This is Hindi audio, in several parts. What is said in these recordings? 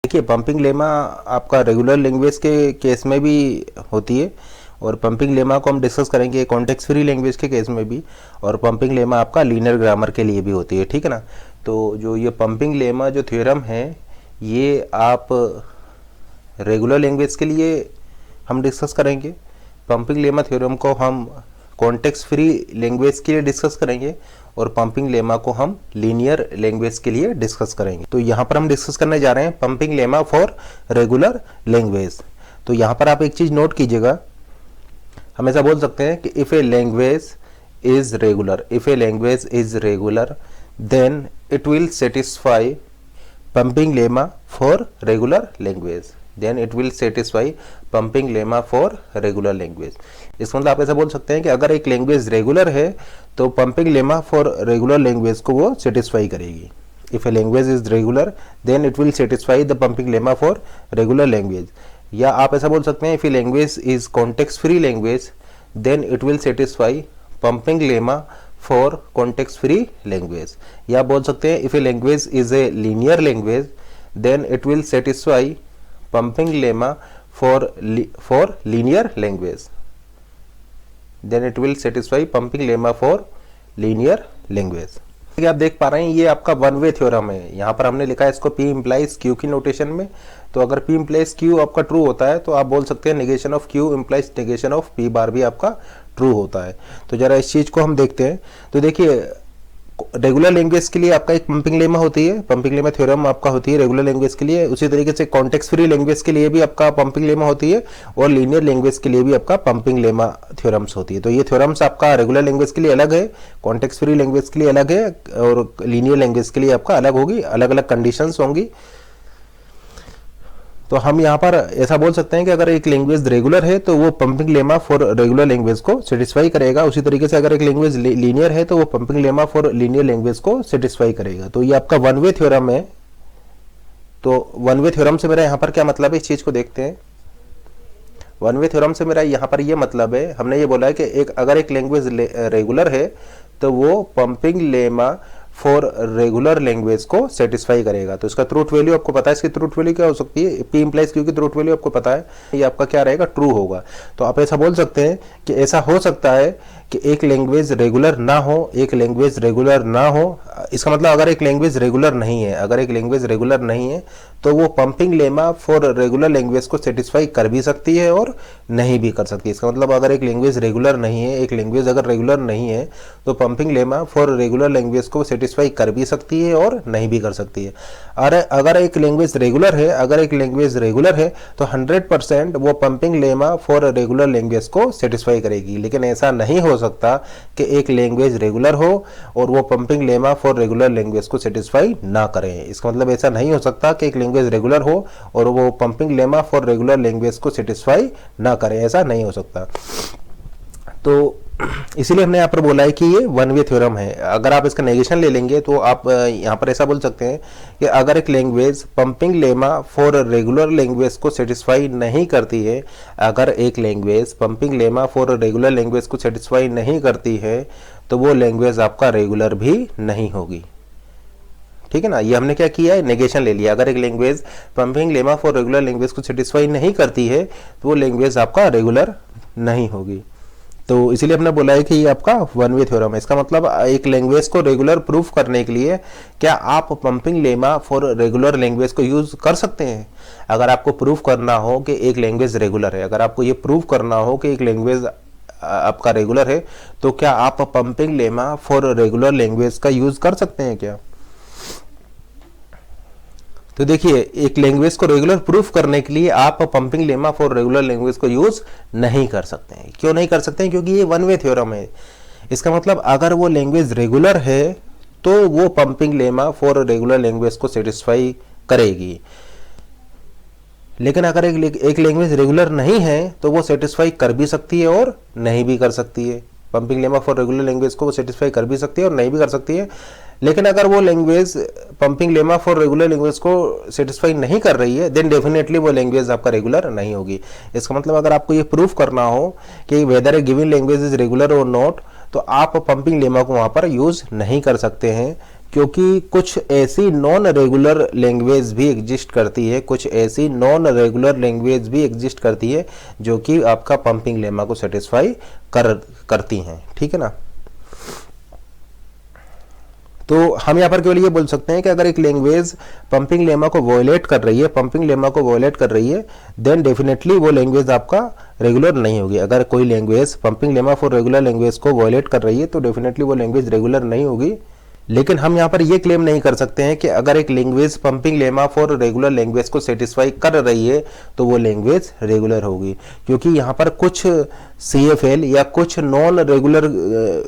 देखिए पंपिंग लेमा आपका रेगुलर लैंग्वेज के केस में भी होती है और पंपिंग लेमा को हम डिस्कस करेंगे कॉन्टेक्स्ट फ्री लैंग्वेज के केस में भी, और पंपिंग लेमा आपका लीनियर ग्रामर के लिए भी होती है, ठीक है ना। तो जो ये पंपिंग लेमा जो थ्योरम है ये आप रेगुलर लैंग्वेज के लिए हम डिस्कस करेंगे, पंपिंग लेमा थ्योरम को हम कॉन्टेक्स्ट फ्री लैंग्वेज के लिए डिस्कस करेंगे और पंपिंग लेमा को हम लीनियर लैंग्वेज के लिए डिस्कस करेंगे। तो यहाँ पर हम डिस्कस करने जा रहे हैं pumping lemma for regular language. तो यहाँ पर आप एक चीज नोट कीजिएगा, हमेशा बोल सकते हैं कि if a language is regular, if a language is regular then it will satisfy pumping lemma for regular language, then it will satisfy pumping lemma for regular language. इसका मतलब आप ऐसा बोल सकते हैं कि अगर एक लैंग्वेज रेगुलर है तो pumping lemma for regular language को वो सेटिस्फाई करेगी। If a language is regular then it will satisfy the pumping lemma for regular language. या आप ऐसा बोल सकते हैं if a language is context free language then it will satisfy pumping lemma for context free language. या बोल सकते हैं if a language is a linear language then it will satisfy pumping lemma for linear language, then it will satisfy pumping lemma for linear language. आप देख पा रहे हैं ये आपका वन वे थ्योरम है। यहाँ पर हमने लिखा है इसको P इम्प्लाइज Q की नोटेशन में। तो अगर P इम्प्लाइज Q आपका ट्रू होता है तो आप बोल सकते हैं negation of Q implies negation of P बार भी आपका ट्रू होता है। तो जरा इस चीज को हम देखते हैं। तो देखिए रेगुलर लैंग्वेज के लिए आपका एक पंपिंग लेमा होती है, पंपिंग लेमा थ्योरम आपका होती है रेगुलर लैंग्वेज के लिए। उसी तरीके से कॉन्टेक्स्ट फ्री लैंग्वेज के लिए भी आपका पंपिंग लेमा होती है और लीनियर लैंग्वेज के लिए भी आपका पंपिंग लेमा थ्योरम्स होती है। तो ये थ्योरम्स आपका रेगुलर लैंग्वेज के लिए अलग है, कॉन्टेक्स्ट फ्री लैंग्वेज के लिए अलग है और लीनियर लैंग्वेज के लिए आपका अलग होगी, अलग अलग कंडीशंस होंगी। तो हम यहाँ पर ऐसा बोल सकते हैं कि अगर एक लैंग्वेज रेगुलर है तो वो pumping lemma for regular language को सेटिस्फाई करेगा। उसी तरीके से अगर एक लैंग्वेज लीनियर है तो वो pumping lemma for linear language को सेटिस्फाई करेगा। तो ये आपका वन वे थ्योरम है। तो वन वे थ्योरम से मेरा यहाँ पर क्या मतलब है, इस चीज को देखते हैं। वन वे थ्योरम से मेरा यहाँ पर ये मतलब है, हमने ये बोला है कि अगर एक लैंग्वेज रेगुलर है तो वो pumping lemma for regular language को सेटिस्फाई करेगा। तो इसका ट्रूथ वैल्यू आपको पता है, इसकी ट्रूथ वैल्यू क्या हो सकती है, P इम्प्लाइज Q की ट्रूथ वैल्यू आपको पता है, ये आपका क्या रहेगा, ट्रू होगा। तो आप ऐसा बोल सकते हैं कि ऐसा हो सकता है कि एक लैंग्वेज रेगुलर ना हो, एक लैंग्वेज रेगुलर ना हो। इसका मतलब अगर एक लैंग्वेज रेगुलर नहीं है, अगर एक लैंग्वेज रेगुलर नहीं है तो वो pumping lemma for regular language को सेटिस्फाई कर भी सकती है और नहीं भी कर सकती है। इसका मतलब अगर एक लैंग्वेज रेगुलर नहीं है, एक लैंग्वेज अगर रेगुलर नहीं है तो pumping lemma for regular language को सेटिस्फाई कर भी सकती है और नहीं भी कर सकती है। अगर एक लैंग्वेज रेगुलर है, अगर एक लैंग्वेज रेगुलर है तो 100% वो pumping lemma for regular language को सेटिस्फाई करेगी। लेकिन ऐसा नहीं हो सकता कि एक लैंग्वेज रेगुलर हो और वो pumping lemma for regular language को सेटिस्फाई ना करें। इसका मतलब ऐसा नहीं हो सकता कि एक लैंग्वेज रेगुलर हो और वो pumping lemma for regular language को सेटिस्फाई ना करें, ऐसा नहीं हो सकता। तो इसीलिए हमने यहाँ पर बोला है कि ये वन वे थ्योरम है। अगर आप इसका नेगेशन ले लेंगे तो आप यहाँ पर ऐसा बोल सकते हैं कि अगर एक language pumping lemma for regular language को सेटिस्फाई नहीं करती है, अगर एक language pumping lemma for regular language को सेटिस्फाई नहीं करती है तो वो लैंग्वेज आपका रेगुलर भी नहीं होगी, ठीक है ना। ये हमने क्या किया है, नेगेशन ले लिया। अगर एक language pumping lemma for regular language को सेटिस्फाई नहीं करती है तो वो लैंग्वेज आपका रेगुलर नहीं होगी। तो इसीलिए हमने बोला है कि ये आपका वन वे थ्योरम है। इसका मतलब एक लैंग्वेज को रेगुलर प्रूफ करने के लिए क्या आप pumping lemma for regular language को यूज कर सकते हैं। अगर आपको प्रूफ करना हो कि एक लैंग्वेज रेगुलर है, अगर आपको ये प्रूफ करना हो कि एक लैंग्वेज आपका रेगुलर है तो क्या आप pumping lemma for regular language का यूज कर सकते हैं क्या। तो देखिए एक लैंग्वेज को रेगुलर प्रूफ करने के लिए आप pumping lemma for regular language को यूज नहीं कर सकते हैं। क्यों नहीं कर सकते हैं, क्योंकि ये वन वे थ्योरम है। इसका मतलब अगर वो लैंग्वेज रेगुलर है तो वो pumping lemma for regular language को सेटिस्फाई करेगी। लेकिन अगर एक लैंग्वेज रेगुलर नहीं है तो वो सेटिस्फाई कर भी सकती है और नहीं भी कर सकती है। Pumping lemma for regular language को वो सेटिस्फाई कर भी सकती है और नहीं भी कर सकती है। लेकिन अगर वो language pumping lemma for regular language को सेटिस्फाई नहीं कर रही है देन डेफिनेटली वो लैंग्वेज आपका रेगुलर नहीं होगी। इसका मतलब अगर आपको ये प्रूफ करना हो कि whether a given language is regular और नॉट तो आप पंपिंग लेमा को वहां पर यूज नहीं कर सकते हैं, क्योंकि कुछ ऐसी नॉन रेगुलर लैंग्वेज भी एग्जिस्ट करती है, कुछ ऐसी नॉन रेगुलर लैंग्वेज भी एग्जिस्ट करती है जो कि आपका पंपिंग लेमा को सेटिस्फाई करती हैं, ठीक है ना। तो हम यहाँ पर केवल ये बोल सकते हैं कि अगर एक लैंग्वेज पंपिंग लेमा को वॉयलेट कर रही है, पंपिंग लेमा को वॉयलेट कर रही है, देन डेफिनेटली वो लैंग्वेज आपका रेगुलर नहीं होगी। अगर कोई language pumping lemma for regular language को वॉयलेट कर रही है तो डेफिनेटली वो लैंग्वेज रेगुलर नहीं होगी। लेकिन हम यहाँ पर ये क्लेम नहीं कर सकते हैं कि अगर एक language pumping lemma for regular language को सेटिस्फाई कर रही है तो वो लैंग्वेज रेगुलर होगी, क्योंकि यहाँ पर कुछ CFL या कुछ नॉन रेगुलर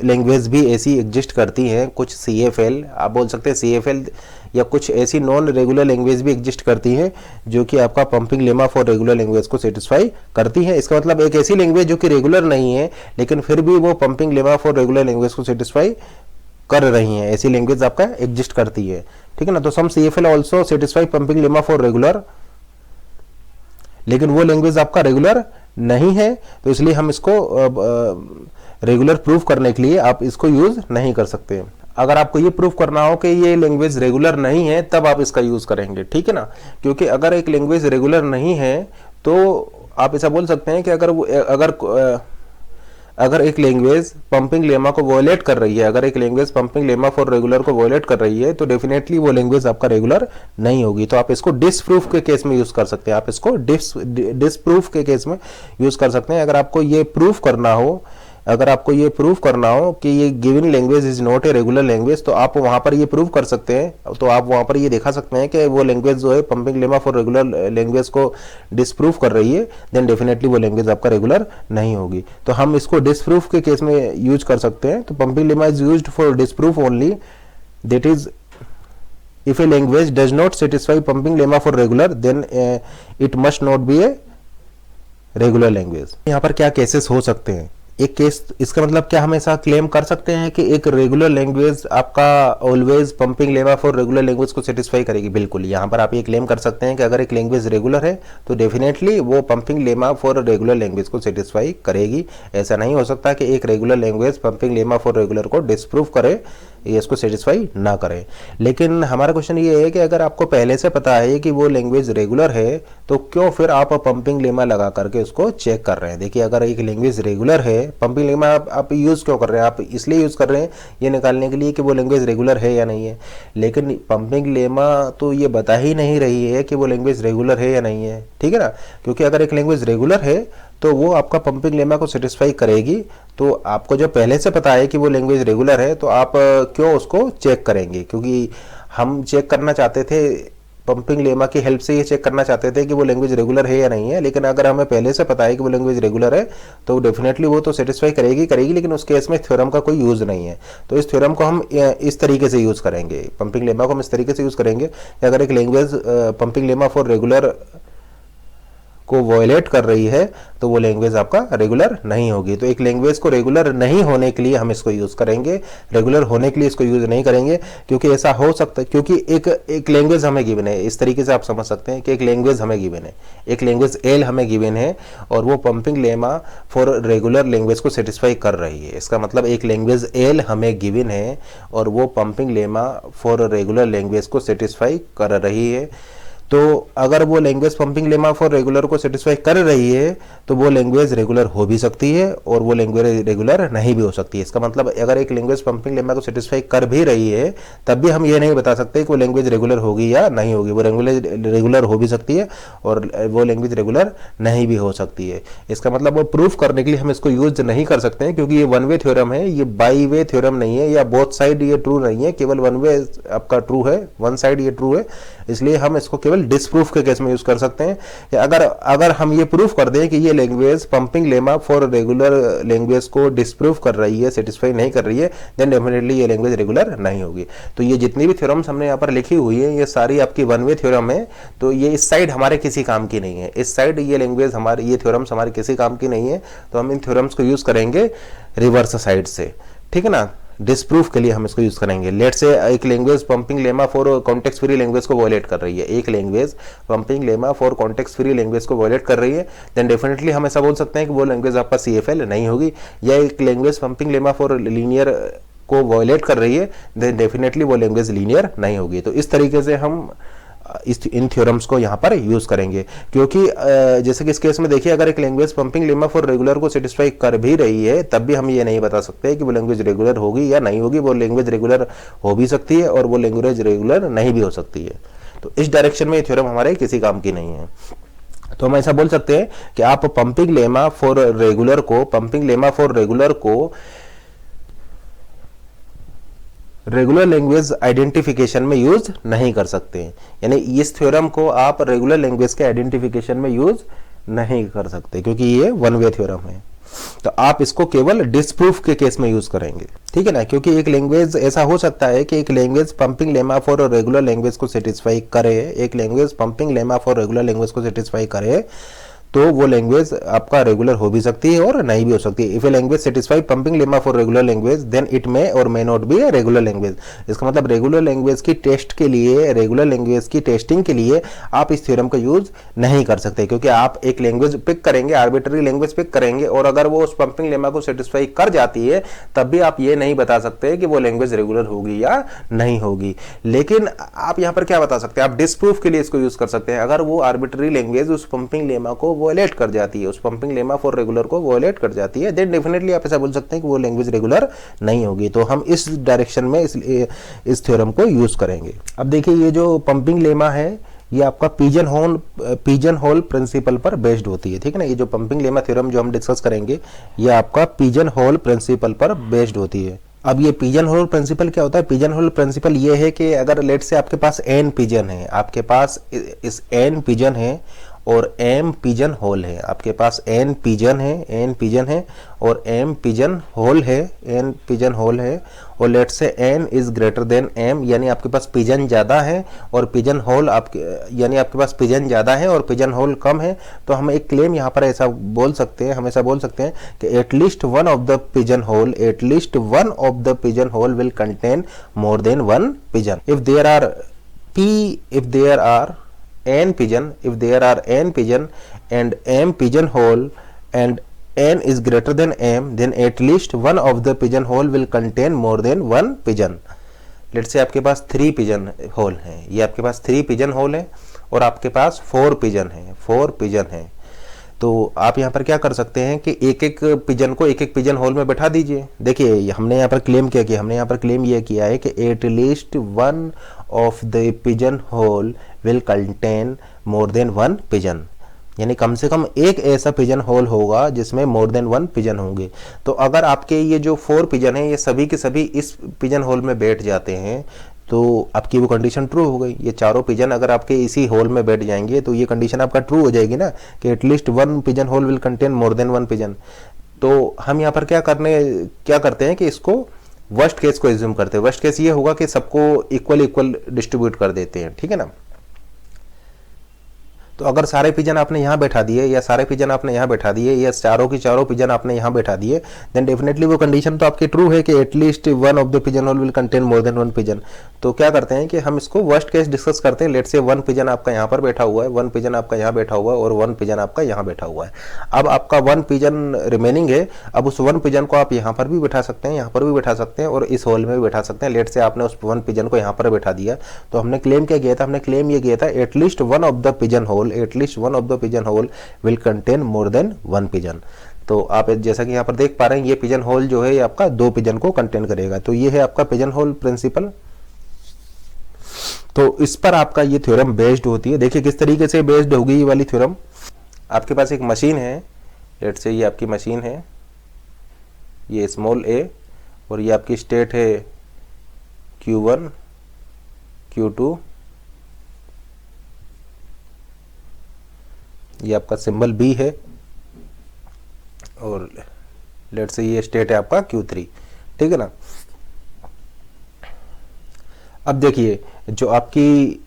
लैंग्वेज भी ऐसी एग्जिस्ट करती हैं, कुछ CFL आप बोल सकते हैं CFL या कुछ ऐसी नॉन रेगुलर लैंग्वेज भी एग्जिस्ट करती हैं जो कि आपका pumping lemma for regular language को सेटिस्फाई करती है। इसका मतलब एक ऐसी लैंग्वेज जो कि रेगुलर नहीं है लेकिन फिर भी वो pumping lemma for regular language को सेटिस्फाई कर रही हैं, ऐसी लैंग्वेज आपका एग्जिस्ट करती है, ठीक है ना। तो सम CFL also satisfy pumping lemma for regular, लेकिन वो लैंग्वेज आपका रेगुलर नहीं है, तो इसलिए हम इसको रेगुलर प्रूफ करने के लिए आप इसको यूज नहीं कर सकते। अगर आपको ये प्रूफ करना हो कि ये लैंग्वेज रेगुलर नहीं है तब आप इसका यूज करेंगे, ठीक है ना। क्योंकि अगर एक लैंग्वेज रेगुलर नहीं है तो आप ऐसा बोल सकते हैं कि अगर एक लैंग्वेज पंपिंग लेमा को वॉयलेट कर रही है, अगर एक language pumping lemma for regular को वॉयलेट कर रही है तो डेफिनेटली वो लैंग्वेज आपका रेगुलर नहीं होगी। तो आप इसको डिसप्रूफ के केस में यूज कर सकते हैं, आप इसको डिसप्रूफ के केस में यूज कर सकते हैं। अगर आपको ये प्रूफ करना हो कि ये given language is not a regular language तो आप वहां पर ये प्रूव कर सकते हैं, तो आप वहां पर ये दिखा सकते हैं कि वो लैंग्वेज जो है pumping lemma for regular language को डिसप्रूव कर रही है, देन डेफिनेटली वो लैंग्वेज आपका रेगुलर नहीं होगी। तो हम इसको डिसप्रूफ के केस में यूज कर सकते हैं। तो pumping lemma is used for disproof only, that is if a language does not satisfy pumping lemma for regular then it must not be a regular language। यहाँ पर क्या केसेस हो सकते हैं? एक केस, इसका मतलब क्या हम ऐसा क्लेम कर सकते हैं कि एक रेगुलर लैंग्वेज आपका always pumping lemma for regular language को सेटिस्फाई करेगी? बिल्कुल, यहाँ पर आप ये क्लेम कर सकते हैं कि अगर एक लैंग्वेज रेगुलर है तो डेफिनेटली वो pumping lemma for regular language को सेटिस्फाई करेगी। ऐसा नहीं हो सकता कि एक regular language pumping lemma for regular को डिसप्रूव करे, ये इसको सेटिस्फाई ना करे। लेकिन हमारा क्वेश्चन ये है कि अगर आपको पहले से पता है कि वो लैंग्वेज रेगुलर है तो क्यों फिर आप पंपिंग लेमा लगा करके उसको चेक कर रहे हैं? देखिए, अगर एक लैंग्वेज रेगुलर है, पंपिंग लेमा आप यूज क्यों कर रहे हैं? आप इसलिए यूज कर रहे हैं ये निकालने के लिए कि वो लैंग्वेज रेगुलर है या नहीं है। लेकिन पंपिंग लेमा तो ये बता ही नहीं रही है कि वो लैंग्वेज रेगुलर है या नहीं है, ठीक है ना। क्योंकि अगर एक लैंग्वेज रेगुलर है तो वो आपका पंपिंग लेमा को सेटिस्फाई करेगी। तो आपको जब पहले से पता है कि वो लैंग्वेज रेगुलर है तो आप क्यों उसको चेक करेंगे? क्योंकि हम चेक करना चाहते थे, पंपिंग लेमा की हेल्प से ये चेक करना चाहते थे कि वो लैंग्वेज रेगुलर है या नहीं है। लेकिन अगर हमें पहले से पता है कि वो लैंग्वेज रेगुलर है तो डेफिनेटली वो तो सेटिस्फाई करेगी, लेकिन उस केस में थ्योरम का कोई यूज नहीं है। तो इस थ्योरम को हम इस तरीके से यूज करेंगे, पंपिंग लेमा को हम इस तरीके से यूज करेंगे कि अगर एक language pumping lemma for regular को वॉयलेट कर रही है तो वो लैंग्वेज आपका रेगुलर नहीं होगी। तो एक लैंग्वेज को रेगुलर नहीं होने के लिए हम इसको यूज करेंगे, रेगुलर होने के लिए इसको यूज नहीं करेंगे। क्योंकि ऐसा हो सकता है, क्योंकि एक लैंग्वेज हमें गिवन है, इस तरीके से आप समझ सकते हैं कि एक लैंग्वेज हमें गिवन है, एक लैंग्वेज एल हमें गिवन है और वो pumping lemma for regular language को सेटिस्फाई कर रही है। इसका मतलब एक लैंग्वेज एल हमें गिवन है और वो pumping lemma for regular language को सेटिस्फाई कर रही है। तो अगर वो language pumping lemma for regular को सेटिस्फाई कर रही है तो वो लैंग्वेज रेगुलर हो भी सकती है और वो लैंग्वेज रेगुलर नहीं भी हो सकती है। इसका मतलब अगर एक लैंग्वेज पंपिंग लेमा को सेटिस्फाई कर भी रही है तब भी हम ये नहीं बता सकते कि वो लैंग्वेज रेगुलर होगी या नहीं होगी। वो लैंग्वेज रेगुलर हो भी सकती है और वो लैंग्वेज रेगुलर नहीं भी हो सकती है। इसका मतलब वो प्रूफ करने के लिए हम इसको यूज नहीं कर सकते हैं, क्योंकि ये वन वे थ्योरम है, ये बाई वे थ्योरम नहीं है, या बोथ साइड ये ट्रू नहीं है, केवल वन वे आपका ट्रू है, वन साइड ये ट्रू है। इसलिए हम इसको केवल डिसप्रूफ के केस में यूज कर सकते हैं कि अगर हम ये प्रूफ कर दें कि ये language pumping lemma for regular language को डिसप्रूफ कर रही है, सेटिस्फाई नहीं कर रही है, देन डेफिनेटली ये लैंग्वेज रेगुलर नहीं होगी। तो ये जितनी भी थ्योरम्स हमने यहाँ पर लिखी हुई है ये सारी आपकी वन वे थ्योरम है। तो ये इस साइड हमारे किसी काम की नहीं है, इस साइड ये लैंग्वेज हमारी, ये थ्योरम्स हमारे किसी काम की नहीं है। तो हम इन थ्योरम्स को यूज करेंगे रिवर्स साइड से, ठीक है ना। डिसप्रूफ के लिए हम इसको यूज करेंगे। लेट से एक language pumping lemma for context free language को वॉयलेट कर रही है, एक language pumping lemma for context free language को वॉयलेट कर रही है, देन डेफिनेटली हम ऐसा बोल सकते हैं कि वो लैंग्वेज आपका CFL नहीं होगी। या एक language pumping lemma for linear को वायलेट कर रही है, देन डेफिनेटली वो लैंग्वेज लीनियर नहीं होगी। तो इस तरीके से हम इन थ्योरम्स को यहाँ पर यूज करेंगे, क्योंकि जैसे कि इस केस में देखिए, अगर एक language pumping lemma for regular को सेटिस्फाई कर भी रही है, तब भी हम ये नहीं बता सकते कि वो लैंग्वेज रेगुलर होगी या नहीं होगी। वो लैंग्वेज रेगुलर हो भी सकती है और वो लैंग्वेज रेगुलर नहीं भी हो सकती है। तो इस डायरेक्शन में ये थ्योरम हमारे किसी काम की नहीं है। तो हम ऐसा बोल सकते हैं कि आप पंपिंग लेमा फॉर रेगुलर को रेगुलर लैंग्वेज आइडेंटिफिकेशन में यूज नहीं कर सकते हैं। यानी इस थ्योरम को आप रेगुलर लैंग्वेज के आइडेंटिफिकेशन में यूज नहीं कर सकते, क्योंकि ये वन वे थ्योरम है। तो आप इसको केवल डिसप्रूफ के केस में यूज करेंगे, ठीक है ना। क्योंकि एक लैंग्वेज ऐसा हो सकता है कि एक language pumping lemma for regular language को सेटिस्फाई करे, एक language pumping lemma for regular language को सेटिस्फाई करे, तो वो लैंग्वेज आपका रेगुलर हो भी सकती है और नहीं भी हो सकती है। If a language satisfy pumping lemma for regular language then it may और may not be a regular language. इसका मतलब रेगुलर लैंग्वेज की टेस्ट के लिए, रेगुलर लैंग्वेज की टेस्टिंग के लिए आप इस थ्योरम का यूज नहीं कर सकते, क्योंकि आप एक लैंग्वेज पिक करेंगे, आर्बिट्ररी लैंग्वेज पिक करेंगे, और अगर वो उस पंपिंग लेमा को सेटिस्फाई कर जाती है, तब भी आप ये नहीं बता सकते कि वो लैंग्वेज रेगुलर होगी या नहीं होगी। लेकिन आप यहाँ पर क्या बता सकते हैं, आप डिसप्रूफ के लिए इसको यूज कर सकते हैं। अगर वो आर्बिट्ररी लैंग्वेज उस पंपिंग लेमा को वॉयलेट कर जाती है, उस पंपिंग लेमा फॉर रेगुलर को वॉयलेट कर जाती है, देन डेफिनेटली आप ऐसा बोल सकते हैं कि वो लैंग्वेज रेगुलर नहीं होगी। तो हम इस डायरेक्शन में इस थ्योरम को यूज करेंगे। अब देखिए, ये जो पंपिंग लेमा है ये आपका पिजन होल प्रिंसिपल पर बेस्ड होती है, ठीक है ना। ये जो पंपिंग लेमा थ्योरम जो हम डिस्कस करेंगे, ये आपका पिजन होल प्रिंसिपल पर बेस्ड होती है। अब ये पिजन होल प्रिंसिपल क्या होता है? पिजन होल प्रिंसिपल ये है कि अगर लेट से आपके पास एन पिजन है, आपके पास इस एन पिजन है और एम पिजन होल है, आपके पास एन पिजन है और एम पिजन होल है, और late say N is greater than M, यानी आपके पास पिजन ज्यादा है और पिजन होल यानी आपके पास पिजन ज्यादा है और पिजन होल कम है। तो हम एक क्लेम यहाँ पर ऐसा बोल सकते हैं, कि at least one of the pigeon hole will contain more than one pigeon if there are n pigeon and m pigeon hole and n is greater than m, then at least one of the pigeon hole will contain more than one pigeon. Let's say आपके पास 3 पिजन होल हैं, ये आपके पास 3 पिजन होल है और आपके पास 4 पिजन है। तो आप यहाँ पर क्या कर सकते हैं कि एक एक पिजन को एक एक पिजन होल में बैठा दीजिए। देखिए, हमने यहाँ पर क्लेम क्या किया, हमने यहाँ पर क्लेम ये किया है कि at least one of the pigeon hole will contain more than one pigeon, यानी कम से कम एक ऐसा पिजन होल होगा जिसमें मोर देन वन पिजन होंगे। तो अगर आपके ये जो 4 पिजन है ये सभी के सभी इस पिजन होल में बैठ जाते हैं, तो आपकी वो कंडीशन ट्रू हो गई। ये चारों पिजन अगर आपके इसी होल में बैठ जाएंगे तो ये कंडीशन आपका ट्रू हो जाएगी ना, कि at least one pigeon hole will contain more than one pigeon. तो हम यहाँ पर क्या करते हैं कि इसको वर्स्ट केस को एज्यूम करते हैं। वर्स्ट केस ये होगा कि सबको इक्वल डिस्ट्रीब्यूट कर देते हैं, ठीक है ना। तो अगर सारे पिजन आपने यहाँ बैठा दिए या सारे पिजन आपने यहाँ बैठा दिए या चारों की चारों पिजन आपने यहाँ बैठा दिए, देन डेफिनेटली वो कंडीशन तो आपकी ट्रू है कि at least one of the pigeon hole will contain more than one pigeon. तो क्या करते हैं कि हम इसको वर्स्ट केस डिस्कस करते हैं। लेट से वन पिजन आपका यहाँ पर बैठा हुआ है, वन पिजन आपका यहाँ बैठा हुआ है और वन पिजन आपका यहाँ बैठा हुआ है। अब आपका वन पिजन रिमेनिंग है, अब उस वन पिजन को आप यहाँ पर भी बैठा सकते हैं, यहाँ पर भी बैठा सकते हैं और इस होल में भी बैठा सकते हैं। लेट से आपने उस वन पिजन को यहाँ पर बैठा दिया, तो हमने क्लेम क्या किया था? हमने क्लेम ये किया था at least one of the pigeon hole will contain more than one pigeon. तो आप जैसा कि यहाँ पर देख पा रहे हैं, ये पिजन होल जो है ये आपका 2 पिजन को कंटेन करेगा। तो ये है आपका पिजन होल प्रिंसिपल। तो इस पर आपका ये थ्योरम बेस्ड होती है। देखिए किस तरीके से बेस्ड होगी ये वाली थ्योरम। आपके पास एक मशीन है, लेट्स से ये आपकी मशीन है, ये स्मॉल a, और ये आपकी स्टेट है Q1 Q2, ये आपका सिंबल B है, और लेट्स से ये स्टेट है आपका Q3, ठीक है ना। अब देखिए, जो आपकी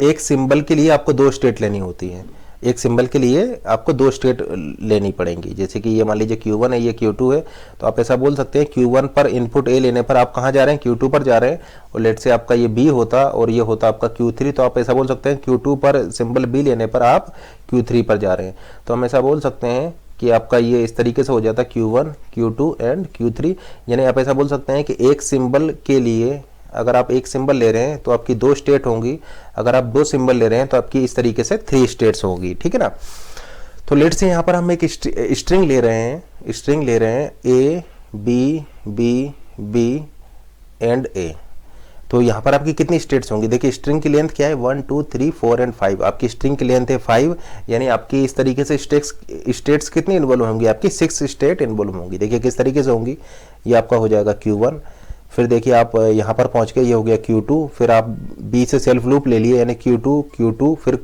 एक सिंबल के लिए आपको 2 स्टेट लेनी होती है, एक सिंबल के लिए आपको 2 स्टेट लेनी पड़ेंगी। जैसे कि ये मान लीजिए Q1 है, ये Q2 है, तो आप ऐसा बोल सकते हैं Q1 पर इनपुट A लेने पर आप कहाँ जा रहे हैं? Q2 पर जा रहे हैं। और लेट से आपका ये B होता और ये होता आपका Q3, तो आप ऐसा बोल सकते हैं Q2 पर सिंबल B लेने पर आप Q3 पर जा रहे हैं। तो हम ऐसा बोल सकते हैं कि आपका ये इस तरीके से हो जाता है Q1, Q2 एंड Q3। यानी आप ऐसा बोल सकते हैं कि एक सिंबल के लिए अगर आप एक सिंबल ले रहे हैं तो आपकी 2 स्टेट होंगी, अगर आप 2 सिंबल ले रहे हैं तो आपकी इस तरीके से 3 स्टेट्स होगी, ठीक है ना। तो लेट से यहाँ पर हम एक स्ट्रिंग ले रहे हैं a b b b and a. तो यहाँ पर आपकी कितनी स्टेट्स होंगी, देखिए स्ट्रिंग की लेंथ क्या है 1 2 3 4 एंड 5, आपकी स्ट्रिंग की लेंथ है 5, यानी आपकी इस तरीके से स्टेट्स कितनी इन्वॉल्व होंगी, आपकी 6 स्टेट इन्वॉल्व होंगी। देखिए किस तरीके से होंगी, ये आपका हो जाएगा Q1, फिर देखिए आप यहाँ पर पहुँच गए, ये हो गया Q2, फिर आप B से सेल्फ लूप ले लिए यानी Q2 फिर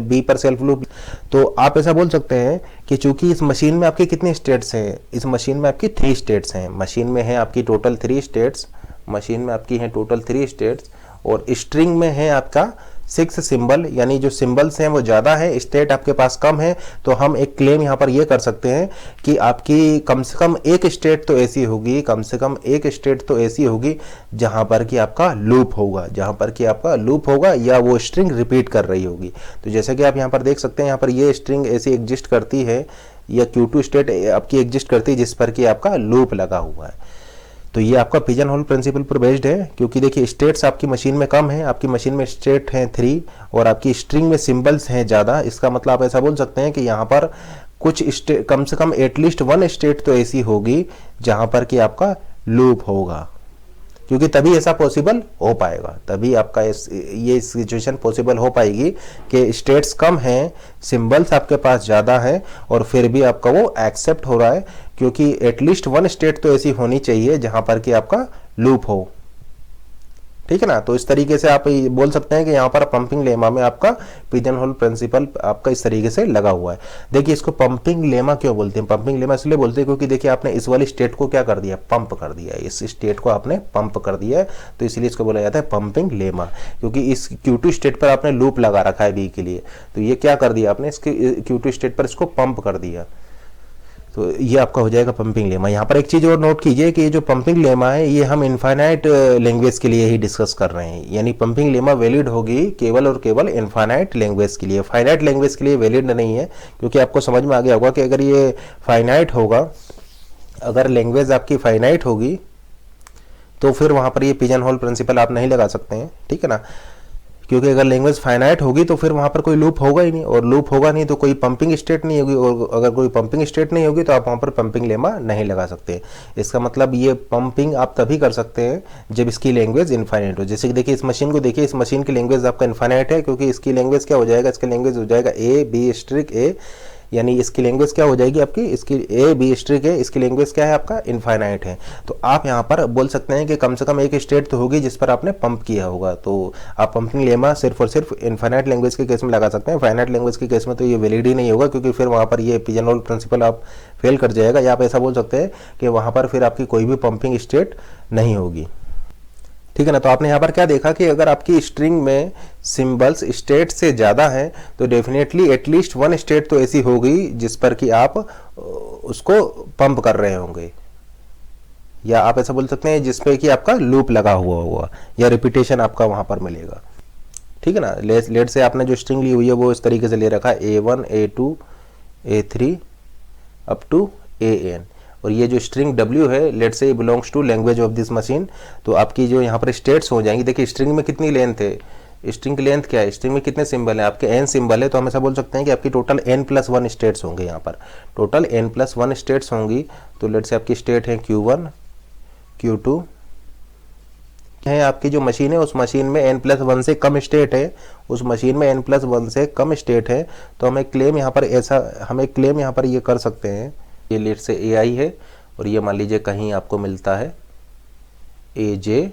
B पर सेल्फ लूप। तो आप ऐसा बोल सकते हैं कि चूंकि इस मशीन में आपके कितने स्टेट्स हैं, इस मशीन में आपकी 3 स्टेट्स हैं, मशीन में है आपकी टोटल 3 स्टेट्स, मशीन में आपकी हैं टोटल 3 स्टेट्स, और स्ट्रिंग में है आपका 6 सिंबल, यानी जो सिंबल्स हैं वो ज़्यादा है, स्टेट आपके पास कम है। तो हम एक क्लेम यहाँ पर ये कर सकते हैं कि आपकी कम से कम एक स्टेट तो ऐसी होगी, कम से कम एक स्टेट तो ऐसी होगी जहाँ पर कि आपका लूप होगा, जहाँ पर कि आपका लूप होगा या वो स्ट्रिंग रिपीट कर रही होगी। तो जैसे कि आप यहाँ पर देख सकते हैं, यहाँ पर ये स्ट्रिंग ऐसी एग्जिस्ट करती है या Q2 स्टेट आपकी एग्जिस्ट करती है जिस पर कि आपका लूप लगा हुआ है। तो ये आपका पिजन होल प्रिंसिपल पर बेस्ड है, क्योंकि देखिए स्टेट्स आपकी मशीन में कम है, आपकी मशीन में स्टेट हैं 3 और आपकी स्ट्रिंग में सिंबल्स हैं ज़्यादा। इसका मतलब आप ऐसा बोल सकते हैं कि यहाँ पर कुछ कम से कम एटलीस्ट 1 स्टेट तो ऐसी होगी जहाँ पर कि आपका लूप होगा, क्योंकि तभी ऐसा पॉसिबल हो पाएगा, तभी आपका ये सिचुएशन पॉसिबल हो पाएगी कि स्टेट्स कम हैं, सिंबल्स आपके पास ज़्यादा हैं और फिर भी आपका वो एक्सेप्ट हो रहा है, क्योंकि एटलीस्ट 1 स्टेट तो ऐसी होनी चाहिए जहां पर कि आपका लूप हो, ठीक है ना। तो इस तरीके से आप बोल सकते हैं कि यहाँ पर पंपिंग लेमा में आपका पिजन होल प्रिंसिपल आपका इस तरीके से लगा हुआ है। देखिए इसको पंपिंग लेमा क्यों बोलते हैं, पंपिंग लेमा इसलिए बोलते हैं क्योंकि देखिए आपने इस वाली स्टेट को क्या कर दिया, पंप कर दिया, इस स्टेट को आपने पंप कर दिया है, तो इसलिए इसको बोला जाता है पंपिंग लेमा, क्योंकि इस Q2 स्टेट पर आपने लूप लगा रखा है B के लिए, तो ये क्या कर दिया आपने, इसके Q2 स्टेट पर इसको पंप कर दिया, तो ये आपका हो जाएगा पंपिंग लेमा। यहाँ पर एक चीज़ और नोट कीजिए कि ये जो पंपिंग लेमा है ये हम इनफाइनाइट लैंग्वेज के लिए ही डिस्कस कर रहे हैं, यानी पंपिंग लेमा वैलिड होगी केवल और केवल इनफाइनाइट लैंग्वेज के लिए, फाइनाइट लैंग्वेज के लिए वैलिड नहीं है, क्योंकि आपको समझ में आ गया होगा कि अगर ये फाइनाइट होगा, अगर लैंग्वेज आपकी फाइनाइट होगी तो फिर वहाँ पर ये पिजन होल प्रिंसिपल आप नहीं लगा सकते हैं, ठीक है ना, क्योंकि अगर लैंग्वेज फाइनाइट होगी तो फिर वहाँ पर कोई लूप होगा ही नहीं, और लूप होगा नहीं तो कोई पंपिंग स्टेट नहीं होगी, और अगर कोई पंपिंग स्टेट नहीं होगी तो आप वहाँ पर पंपिंग लेमा नहीं लगा सकते। इसका मतलब ये पंपिंग आप तभी कर सकते हैं जब इसकी लैंग्वेज इनफाइनाइट हो। जैसे कि देखिए इस मशीन को देखिए, इस मशीन की लैंग्वेज आपका इनफाइनाइट है, क्योंकि इसकी लैंग्वेज क्या हो जाएगा, इसकी लैंग्वेज हो जाएगा A B स्ट्रिक A, यानी इसकी लैंग्वेज क्या हो जाएगी आपकी, इसकी A B स्ट्रिक है, इसकी लैंग्वेज क्या है आपका इनफाइनाइट है। तो आप यहाँ पर बोल सकते हैं कि कम से कम एक स्टेट तो होगी जिस पर आपने पंप किया होगा, तो आप पंपिंग लेमा सिर्फ और सिर्फ इनफाइनाइट लैंग्वेज के केस में लगा सकते हैं। फाइनाइट लैंग्वेज के केस में तो ये वैलिड ही नहीं होगा, क्योंकि फिर वहाँ पर ये पिजन होल प्रिंसिपल आप फेल कर जाएगा, या आप ऐसा बोल सकते हैं कि वहाँ पर फिर आपकी कोई भी पंपिंग स्टेट नहीं होगी, ठीक है ना। तो आपने यहाँ पर क्या देखा कि अगर आपकी स्ट्रिंग में सिंबल्स स्टेट से ज़्यादा हैं तो डेफिनेटली एटलीस्ट 1 स्टेट तो ऐसी होगी जिस पर कि आप उसको पंप कर रहे होंगे, या आप ऐसा बोल सकते हैं जिसपे कि आपका लूप लगा हुआ होगा या रिपीटेशन आपका वहाँ पर मिलेगा, ठीक है ना। लेट से आपने जो स्ट्रिंग ली हुई है वो इस तरीके से ले रखा है A1 A2 A3 up to AN, और ये जो स्ट्रिंग W है let say belongs to language of this machine, तो आपकी जो यहाँ पर स्टेट्स हो जाएंगी। देखिए स्ट्रिंग में कितनी लेंथ है, स्ट्रिंग की लेंथ क्या है, स्ट्रिंग में कितने सिंबल है आपके n सिंबल है, तो हम ऐसा बोल सकते हैं कि आपकी टोटल n+1 स्टेट्स होंगे, यहाँ पर टोटल n+1 स्टेट्स होंगी। तो लेट से आपकी स्टेट है Q1 Q2 है, आपकी जो मशीन है उस मशीन में n+1 से कम स्टेट है, उस मशीन में n+1 से कम स्टेट है, तो हम एक क्लेम यहाँ पर ये कर सकते हैं, ये लेट से AI है और ये मान लीजिए कहीं आपको मिलता है AJ,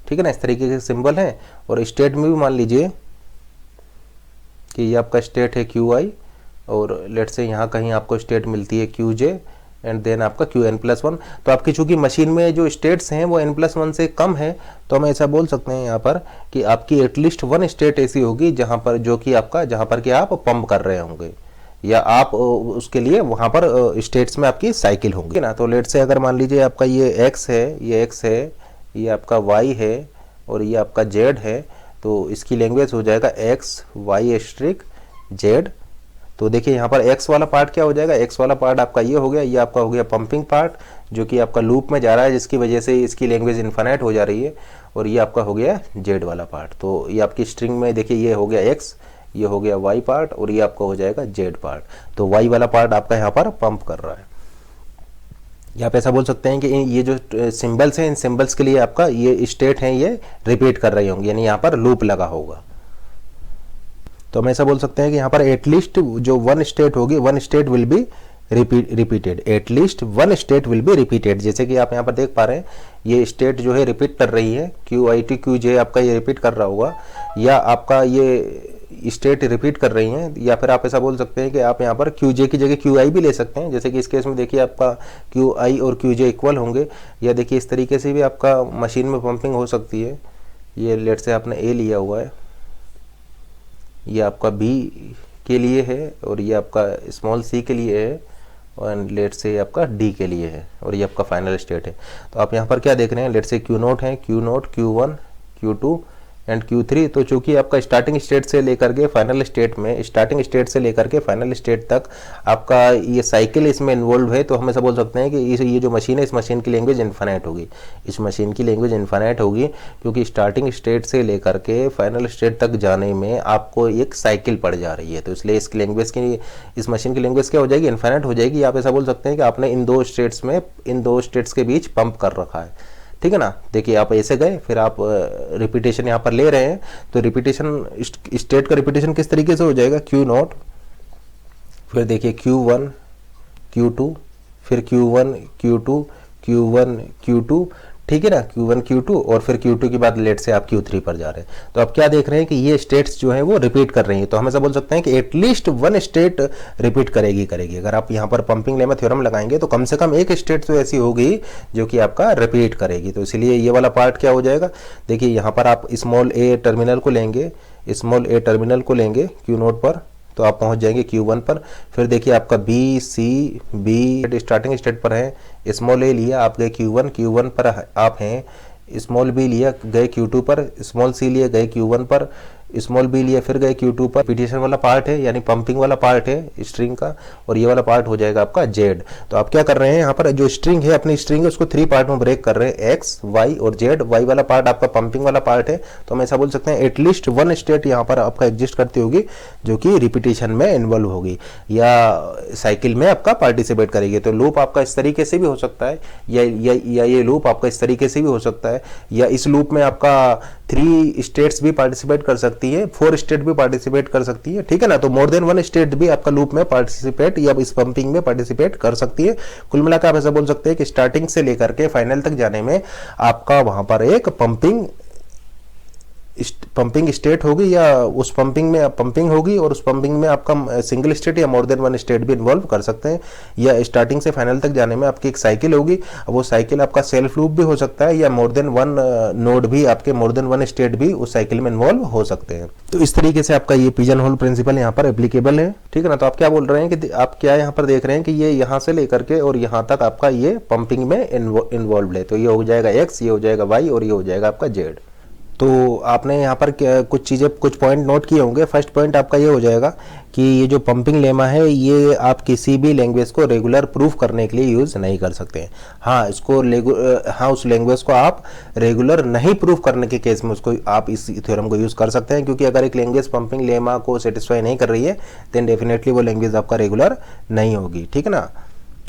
ठीक है ना, इस तरीके के सिंबल हैं। और स्टेट में भी मान लीजिए कि ये आपका स्टेट है QI, और लेट से यहाँ कहीं आपको स्टेट मिलती है QJ एंड देन आपका QN+1। तो आपकी चूंकि मशीन में जो स्टेट्स हैं वो n+1 से कम है, तो हम ऐसा बोल सकते हैं यहाँ पर कि आपकी एटलीस्ट 1 स्टेट ऐसी होगी जहाँ पर कि आप पंप कर रहे होंगे, या आप उसके लिए वहाँ पर स्टेट्स में आपकी साइकिल होंगी ना। तो लेट से अगर मान लीजिए आपका ये X है, ये आपका Y है और ये आपका Z है, तो इसकी लैंग्वेज हो जाएगा X Y स्ट्रिक Z। तो देखिए यहाँ पर एक्स वाला पार्ट क्या हो जाएगा, एक्स वाला पार्ट आपका ये हो गया, ये आपका हो गया पंपिंग पार्ट जो कि आपका लूप में जा रहा है, जिसकी वजह से इसकी लैंग्वेज इन्फिनाइट हो जा रही है। और ये आपका हो गया जेड वाला पार्ट। तो ये आपकी स्ट्रिंग में देखिए ये हो गया एक्स, ये हो गया वाई पार्ट और ये आपका हो जाएगा जेड पार्ट। तो वाई वाला पार्ट आपका यहाँ पर पंप कर रहा है। आप ऐसा बोल सकते हैं कि ये जो सिंबल्स हैं, इन सिंबल्स के लिए आपका ये स्टेट है, ये रिपीट कर रही होंगी, यानी यहाँ पर लूप लगा होगा। तो हम ऐसा बोल सकते हैं कि यहाँ पर एटलीस्ट जो वन स्टेट होगी, one state will be repeated, at least one state will be repeated. जैसे कि आप यहाँ पर देख पा रहे हैं ये स्टेट जो है रिपीट कर रही है, क्यू आई टी क्यू जे आपका ये रिपीट कर रहा होगा, या आपका ये स्टेट रिपीट कर रही हैं, या फिर आप ऐसा बोल सकते हैं कि आप यहाँ पर क्यू जे की जगह क्यू आई भी ले सकते हैं। जैसे कि इस केस में देखिए आपका क्यू आई और क्यू जे इक्वल होंगे, या देखिए इस तरीके से भी आपका मशीन में पंपिंग हो सकती है। ये लेट से आपने ए लिया हुआ है, ये आपका बी के लिए है और ये आपका स्मॉल सी के लिए है, और लेट से आपका डी के लिए है, और ये आपका फाइनल स्टेट है। तो आप यहाँ पर क्या देख रहे हैं, लेट से क्यू नोट है, Q naught, Q one, Q two and Q3। तो चूंकि आपका स्टार्टिंग स्टेट से लेकर के फाइनल स्टेट में, स्टार्टिंग स्टेट से लेकर के फाइनल स्टेट तक आपका ये साइकिल इसमें इन्वॉल्व है, तो हम ऐसा बोल सकते हैं कि ये जो मशीन है, इस मशीन की लैंग्वेज इन्फिनाइट होगी, इस मशीन की लैंग्वेज इन्फिनाइट होगी, क्योंकि स्टार्टिंग स्टेट से लेकर के फाइनल स्टेट तक जाने में आपको एक साइकिल पड़ जा रही है। तो इसलिए इसकी लैंग्वेज की, इस मशीन की लैंग्वेज क्या हो जाएगी, इन्फिनाइट हो जाएगी। आप ऐसा बोल सकते हैं कि आपने इन दो स्टेट्स में, इन दो स्टेट्स के बीच पंप कर रखा है, ठीक है ना। देखिए आप ऐसे गए, फिर आप रिपीटेशन यहाँ पर ले रहे हैं, तो रिपीटेशन, स्टेट का रिपीटेशन किस तरीके से हो जाएगा, क्यू नॉट, फिर देखिए Q1 Q2, फिर Q1 Q2 Q1 Q2, ठीक है ना, Q1 Q2 और फिर Q2 के बाद लेट से आप Q3 पर जा रहे हैं। तो आप क्या देख रहे हैं कि ये स्टेट्स जो हैं वो रिपीट कर रही हैं। तो हम ऐसा बोल सकते हैं कि एटलीस्ट वन स्टेट रिपीट करेगी। अगर आप यहाँ पर पंपिंग लेमा थ्योरम लगाएंगे तो कम से कम एक स्टेट तो ऐसी होगी जो कि आपका रिपीट करेगी। तो इसलिए ये वाला पार्ट क्या हो जाएगा, देखिए यहाँ पर आप स्मॉल ए टर्मिनल को लेंगे, स्मॉल ए टर्मिनल को लेंगे Q नोट पर, तो आप पहुंच जाएंगे Q1 पर। फिर देखिए आपका B C B starting state पर है, स्मॉल ए लिया आप गए Q1 पर आप हैं, स्मॉल बी लिया गए Q2 पर, स्मॉल सी लिए गए Q1 पर, स्मॉल बी लिया फिर गए Q2 पर। रिपीटेशन वाला पार्ट है, यानी पंपिंग वाला पार्ट है स्ट्रिंग का, और ये वाला पार्ट हो जाएगा आपका जेड। तो आप क्या कर रहे हैं, यहाँ पर जो स्ट्रिंग है, अपनी स्ट्रिंग है उसको 3 पार्ट में ब्रेक कर रहे हैं, एक्स, वाई और जेड। वाई वाला पार्ट आपका पंपिंग वाला पार्ट है, तो हम ऐसा बोल सकते हैं एटलीस्ट वन स्टेट यहाँ पर आपका एग्जिस्ट करती होगी जो कि रिपीटेशन में इन्वॉल्व होगी या साइकिल में आपका पार्टिसिपेट करेगी। तो लूप आपका इस तरीके से भी हो सकता है, या ये लूप आपका इस तरीके से भी हो सकता है, या इस लूप में आपका 3 स्टेट्स भी पार्टिसिपेट कर सकती है, 4 स्टेट भी पार्टिसिपेट कर सकती है, ठीक है ना। तो मोर देन वन स्टेट भी आपका लूप में पार्टिसिपेट या इस पंपिंग में पार्टिसिपेट कर सकती है। कुल मिलाकर आप ऐसा बोल सकते हैं कि स्टार्टिंग से लेकर के फाइनल तक जाने में आपका वहां पर एक पंपिंग स्टेट होगी, या उस पंपिंग में पंपिंग होगी, और उस पंपिंग में आपका सिंगल स्टेट या मोर देन वन स्टेट भी इन्वॉल्व कर सकते हैं, या स्टार्टिंग से फाइनल तक जाने में आपकी एक साइकिल होगी। वो साइकिल आपका सेल्फ लूप भी हो सकता है, या मोर देन वन नोड भी, आपके मोर देन वन स्टेट भी उस साइकिल में इन्वॉल्व हो सकते हैं। तो इस तरीके से आपका ये पिजन होल प्रिंसिपल यहाँ पर एप्लीकेबल है, ठीक है ना। तो आप क्या बोल रहे हैं कि आप क्या यहाँ पर देख रहे हैं कि ये यहाँ से लेकर के और यहाँ तक आपका ये पंपिंग में इन्वॉल्व है। तो ये हो जाएगा एक्स, ये हो जाएगा वाई और ये हो जाएगा आपका जेड। तो आपने यहाँ पर कुछ चीज़ें, कुछ पॉइंट नोट किए होंगे। फर्स्ट पॉइंट आपका ये हो जाएगा कि ये जो पंपिंग लेमा है ये आप किसी भी लैंग्वेज को रेगुलर प्रूफ करने के लिए यूज़ नहीं कर सकते हैं। हाँ, उस लैंग्वेज को आप रेगुलर नहीं प्रूफ करने के केस में उसको आप इस थ्योरम को यूज़ कर सकते हैं, क्योंकि अगर एक लैंग्वेज पंपिंग लेमा को सेटिस्फाई नहीं कर रही है देन डेफिनेटली वो लैंग्वेज आपका रेगुलर नहीं होगी, ठीक है ना।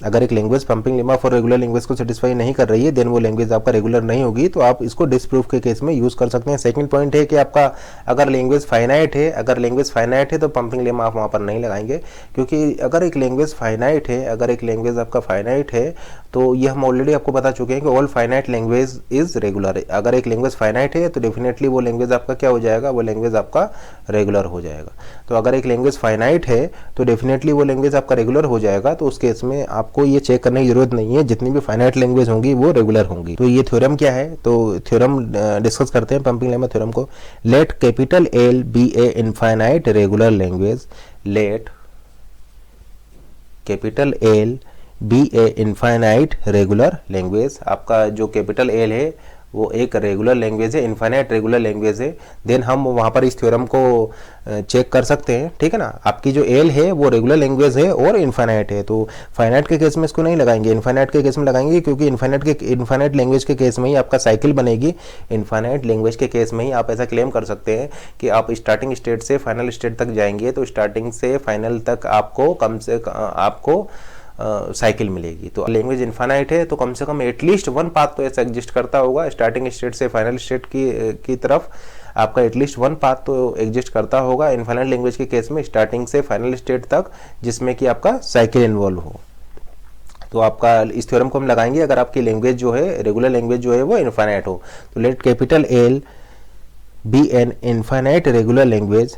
अगर एक language pumping lemma for regular language को सेटिस्फाई नहीं कर रही है देन वो लैंग्वेज आपका रेगुलर नहीं होगी, तो आप इसको डिसप्रूफ के केस में यूज़ कर सकते हैं। सेकंड पॉइंट है कि आपका अगर लैंग्वेज फाइनाइट है, तो पंपिंग लेमा आप वहाँ पर नहीं लगाएंगे, क्योंकि अगर एक लैंग्वेज फाइनाइट है, अगर एक लैंग्वेज आपका फाइनाइट है तो ये हम ऑलरेडी आपको बता चुके हैं कि all finite language is regular. अगर एक लैंग्वेज फाइनाइट है तो डेफिनेटली वो लैंग्वेज आपका क्या हो जाएगा, वो लैंग्वेज आपका रेगुलर हो जाएगा। तो अगर एक लैंग्वेज फाइनाइट है तो डेफिनेटली वो लैंग्वेज आपका रेगुलर हो जाएगा। तो उस केस में आपको ये चेक करने की जरूरत नहीं है, जितनी भी फाइनाइट लैंग्वेज होंगी वो रेगुलर होंगी। तो ये थ्योरम क्या है, तो थ्योरम डिस्कस करते हैं पंपिंग लेमा थ्योरम को। Let capital L be a infinite regular language, let capital L be a infinite regular language. आपका जो कैपिटल एल है वो एक रेगुलर लैंग्वेज है, इनफाइनाइट रेगुलर लैंग्वेज है, देन हम वहाँ पर इस थ्योरम को चेक कर सकते हैं, ठीक है ना। आपकी जो एल है वो रेगुलर लैंग्वेज है और इनफाइनाइट है, तो फाइनाइट के केस में इसको नहीं लगाएंगे, इनफाइनाइट के केस में लगाएंगे, क्योंकि इनफाइनाइट लैंग्वेज के केस में ही आपका साइकिल बनेगी। इनफाइनाइट लैंग्वेज के केस में ही आप ऐसा क्लेम कर सकते हैं कि आप स्टार्टिंग स्टेट से फाइनल स्टेट तक जाएंगे तो स्टार्टिंग से फाइनल तक आपको साइकिल मिलेगी। तो लैंग्वेज इनफाइनाइट है तो कम से कम एटलीस्ट वन पाथ तो ऐसा एग्जिस्ट करता होगा, स्टार्टिंग स्टेट से फाइनल स्टेट की तरफ आपका एटलीस्ट वन पाथ तो एग्जिस्ट करता होगा इनफाइनाइट लैंग्वेज के केस में, स्टार्टिंग से फाइनल स्टेट तक, जिसमें कि आपका साइकिल इन्वॉल्व हो। तो आपका इस थ्योरम को हम लगाएंगे अगर आपकी लैंग्वेज जो है, रेगुलर लैंग्वेज जो है वो इनफाइनाइट हो। तो let capital L be an infinite regular language,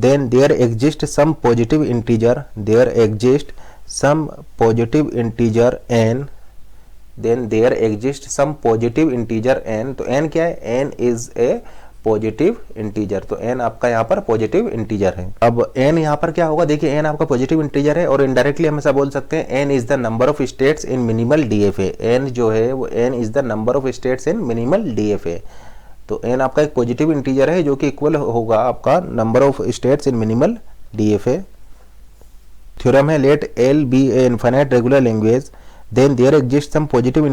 then there exists some positive integer, there exists some positive integer n, then there exists some positive integer n। तो n क्या है, n is a positive integer, तो n आपका यहाँ पर पॉजिटिव इंटीजर है। अब n यहाँ पर क्या होगा, देखिए n आपका पॉजिटिव इंटीजर है और इनडायरेक्टली हम ऐसा बोल सकते हैं n is the number of states in minimal DFA. n जो है वो n is the number of states in minimal DFA. तो n आपका एक पॉजिटिव इंटीजर है जो कि इक्वल होगा आपका number of states in minimal DFA. Theorem है let l be a infinite regular language, then there exists some positive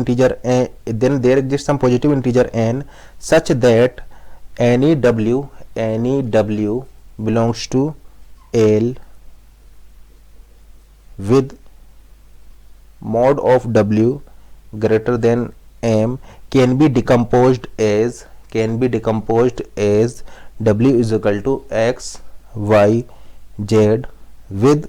integer n such that any w belongs to l with mod of w greater than m can be decomposed as w is equal to x y z with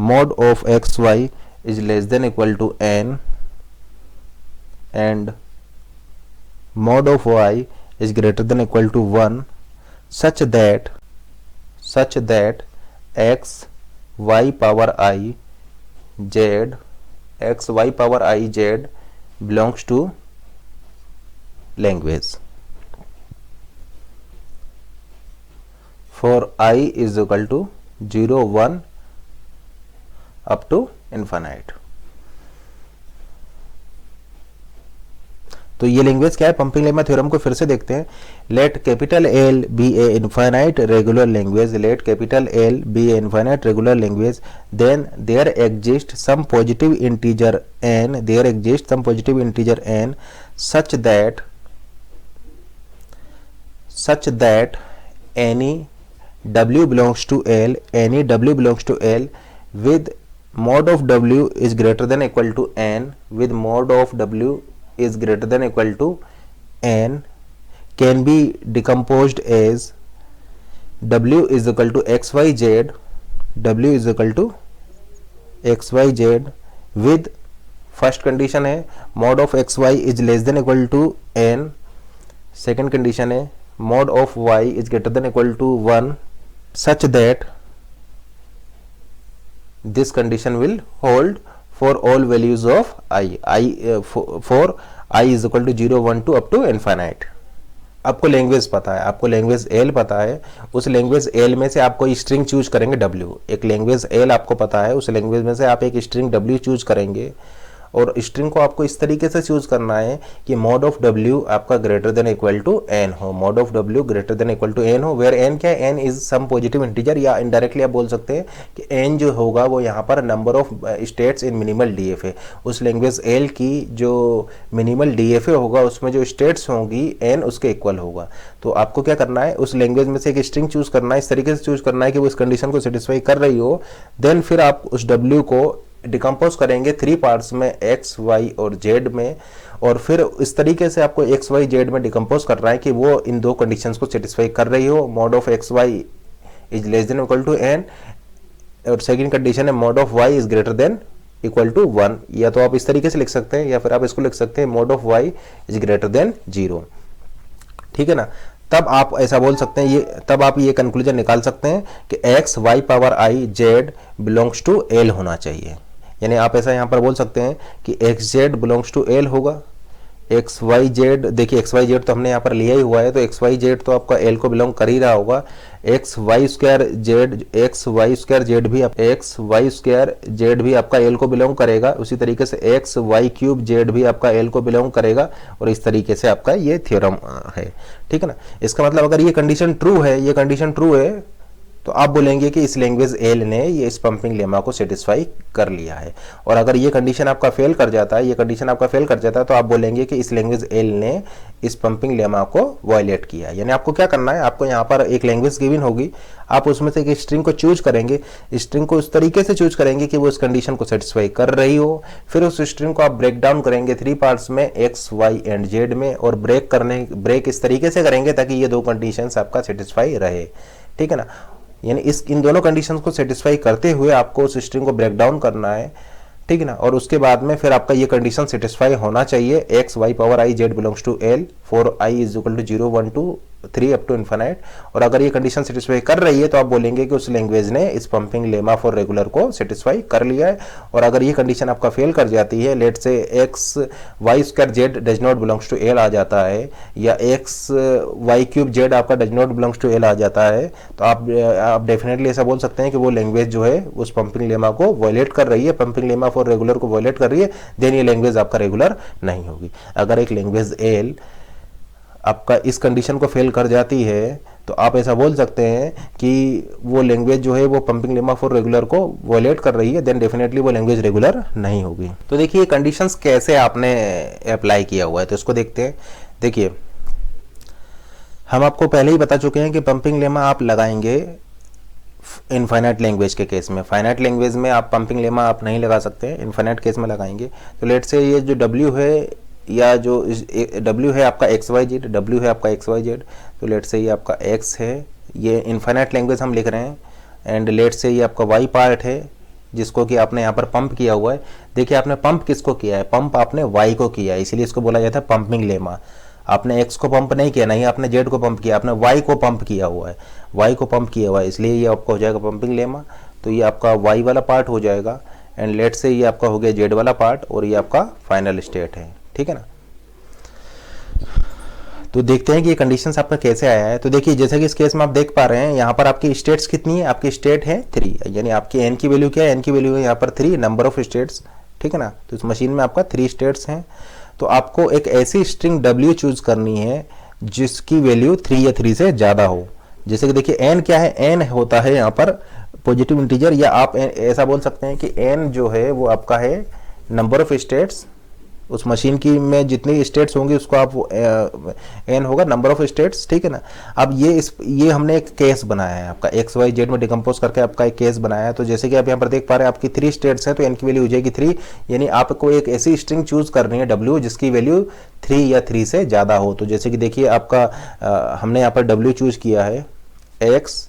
mod of x y is less than equal to n and mod of y is greater than equal to 1 such that x y power I z belongs to language for I is equal to 0 1 up to infinite। तो ये लैंग्वेज क्या है, पंपिंग लेमा थ्योरम को फिर से देखते हैं। Let capital L be a infinite regular language, let capital L be a infinite regular language, then there exist some positive integer n such that any w belongs to l with mod of w is greater than equal to n, with mod of w is greater than equal to n can be decomposed as w is equal to xyz with first condition है mod of xy is less than equal to n, second condition है mod of y is greater than equal to 1 such that this condition will hold for all values of for I is equal to 0 1 2 up to infinite। आपको लैंग्वेज पता है, आपको लैंग्वेज एल पता है, उस लैंग्वेज एल में से आप कोई स्ट्रिंग चूज करेंगे w, एक लैंग्वेज एल आपको पता है, उस लैंग्वेज में से आप एक स्ट्रिंग w चूज करेंगे और स्ट्रिंग को आपको इस तरीके से चूज करना है कि mod of w आपका greater than equal to n हो, mod of w greater than equal to n हो, वेयर n क्या है, n is some positive integer, या इनडायरेक्टली आप बोल सकते हैं कि n जो होगा वो यहाँ पर number of states in minimal DFA, उस लैंग्वेज l की जो मिनिमल डीएफए होगा उसमें जो स्टेट्स होंगी n उसके इक्वल होगा। तो आपको क्या करना है, उस लैंग्वेज में से एक स्ट्रिंग चूज करना है, इस तरीके से चूज करना है कि वो इस कंडीशन को सेटिस्फाई कर रही हो, देन फिर आप उस w को डिकम्पोज करेंगे 3 पार्ट्स में x y और z में, और फिर इस तरीके से आपको x y z में डिकम्पोज कर रहा है कि वो इन दो कंडीशंस को सेटिस्फाई कर रही हो, mod of x y is less than equal to n और सेकंड कंडीशन है mod of y is greater than equal to 1, या तो आप इस तरीके से लिख सकते हैं या फिर आप इसको लिख सकते हैं mod of y is greater than 0, ठीक है ना। तब आप ऐसा बोल सकते हैं, तब आप ये कंक्लूजन निकाल सकते हैं कि x y power i z belongs to l होना चाहिए, यानी आप ऐसा यहाँ पर बोल सकते हैं कि xz बिलोंग्स टू l होगा, एक्स वाई जेड, देखिए एक्स वाई जेड तो हमने यहाँ पर लिया ही हुआ है, तो एक्स वाई जेड तो आपका एल को बिलोंग कर ही रहा होगा। X Y square Z, x Y square Z भी आपका एल को बिलोंग करेगा। उसी तरीके से एक्स वाई क्यूब जेड भी आपका एल को बिलोंग करेगा, और इस तरीके से आपका ये थ्योरम है, ठीक है ना। इसका मतलब अगर ये कंडीशन ट्रू है, ये कंडीशन ट्रू है, तो आप बोलेंगे कि इस लैंग्वेज एल ने ये इस पंपिंग लेमा को सेटिस्फाई कर लिया है। और अगर ये कंडीशन आपका फेल कर जाता है, ये कंडीशन आपका फेल कर जाता है, तो आप बोलेंगे कि इस लैंग्वेज एल ने इस पंपिंग लेमा को वायलेट किया है। यानी आपको क्या करना है, आपको यहाँ पर एक लैंग्वेज गिवन होगी, आप उसमें से एक स्ट्रिंग को चूज करेंगे, स्ट्रिंग को उस तरीके से चूज करेंगे कि वो इस कंडीशन को सेटिस्फाई कर रही हो। फिर उस स्ट्रिंग को आप ब्रेक डाउन करेंगे 3 पार्ट्स में, एक्स वाई एंड जेड में, और ब्रेक इस तरीके से करेंगे ताकि ये 2 कंडीशंस आपका सेटिस्फाई रहे, ठीक है ना। यानी इन दोनों कंडीशंस को सेटिस्फाई करते हुए आपको उस स्ट्रिंग को ब्रेक डाउन करना है, ठीक है ना। और उसके बाद में फिर आपका ये कंडीशन सेटिस्फाई होना चाहिए, X Y power I Z belongs to L for I is equal to 0 1 2 3 up to infinite. और अगर ये कंडीशन सेटिस्फाई कर रही है तो आप बोलेंगे कि उस लैंग्वेज ने इस पंपिंग लेमा फॉर रेगुलर को सेटिस्फाई कर लिया है। और अगर ये कंडीशन आपका फेल कर जाती है, let say x Y square z does not belongs to L आ जाता है, या एक्स वाई क्यूब जेड आपका does not belongs to L आ जाता है, तो आप डेफिनेटली ऐसा बोल सकते हैं कि वो लैंग्वेज जो है उस पंपिंग लेमा को वायलेट कर रही है, पंपिंग लेमा फॉर रेगुलर को वायलेट कर रही है, देन ये लैंग्वेज आपका रेगुलर नहीं होगी। अगर एक लैंग्वेज एल आपका इस कंडीशन को फेल कर जाती है, तो आप ऐसा बोल सकते हैं कि वो लैंग्वेज जो है वो पंपिंग लेमा फॉर रेगुलर को वायलेट कर रही है, देन डेफिनेटली वो लैंग्वेज रेगुलर नहीं होगी। तो देखिए कंडीशंस कैसे आपने अप्लाई किया हुआ है, तो इसको देखते हैं। देखिए हम आपको पहले ही बता चुके हैं कि पंपिंग लेमा आप लगाएंगे इनफाइनाइट लैंग्वेज के केस में। फाइनाइट लैंग्वेज में आप पंपिंग लेमा आप नहीं लगा सकते, इनफाइनाइट केस में लगाएंगे। तो लेट से ये जो W है, या जो W है आपका एक्स वाई जेड, W है आपका एक्स वाई जेड, तो लेट से ये आपका X है, ये इनफाइनाइट लैंग्वेज हम लिख रहे हैं, एंड लेट से ये आपका Y पार्ट है जिसको कि आपने यहाँ पर पंप किया हुआ है। देखिए आपने पंप किसको किया है, पंप आपने Y को किया है, इसीलिए इसको बोला जाता है पंपिंग लेमा। आपने X को पंप नहीं किया, नहीं आपने Z को पंप किया, आपने Y को पंप किया हुआ है, Y को पंप किया हुआ है, इसलिए ये आपका हो जाएगा पंपिंग लेमा। तो ये आपका Y वाला पार्ट हो जाएगा, एंड लेट से ये आपका हो गया Z वाला पार्ट, और ये आपका फाइनल स्टेट है, ठीक है ना। तो देखते हैं कि ये कंडीशंस आपका कैसे आया है। तो देखिए जैसे कि इस केस में आप देख पा रहे हैं, यहाँ पर आपकी स्टेट्स कितनी है, आपकी स्टेट है 3, यानी आपकी n की वैल्यू क्या है, n की वैल्यू है यहाँ पर 3, नंबर ऑफ स्टेट्स, ठीक है ना। तो इस मशीन में आपका 3 स्टेट्स हैं। तो आपको एक ऐसी स्ट्रिंग W चूज करनी है जिसकी वैल्यू 3 या 3 से ज़्यादा हो। जैसे कि देखिए n क्या है, n होता है यहाँ पर पॉजिटिव इंटीजर, या आप ऐसा बोल सकते हैं कि n जो है वो आपका है नंबर ऑफ स्टेट्स। उस मशीन की में जितनी स्टेट्स होंगी उसको आप n होगा नंबर ऑफ स्टेट्स, ठीक है ना। अब ये हमने एक केस बनाया है आपका एक्स वाई जेड में डिकम्पोज करके आपका एक केस बनाया है। तो जैसे कि आप यहाँ पर देख पा रहे हैं आपकी 3 स्टेट्स हैं, तो n की वैल्यू हो जाएगी 3, यानी आपको एक ऐसी स्ट्रिंग चूज करनी है W जिसकी वैल्यू 3 या 3 से ज़्यादा हो। तो जैसे कि देखिए आपका हमने यहाँ पर W चूज किया है एक्स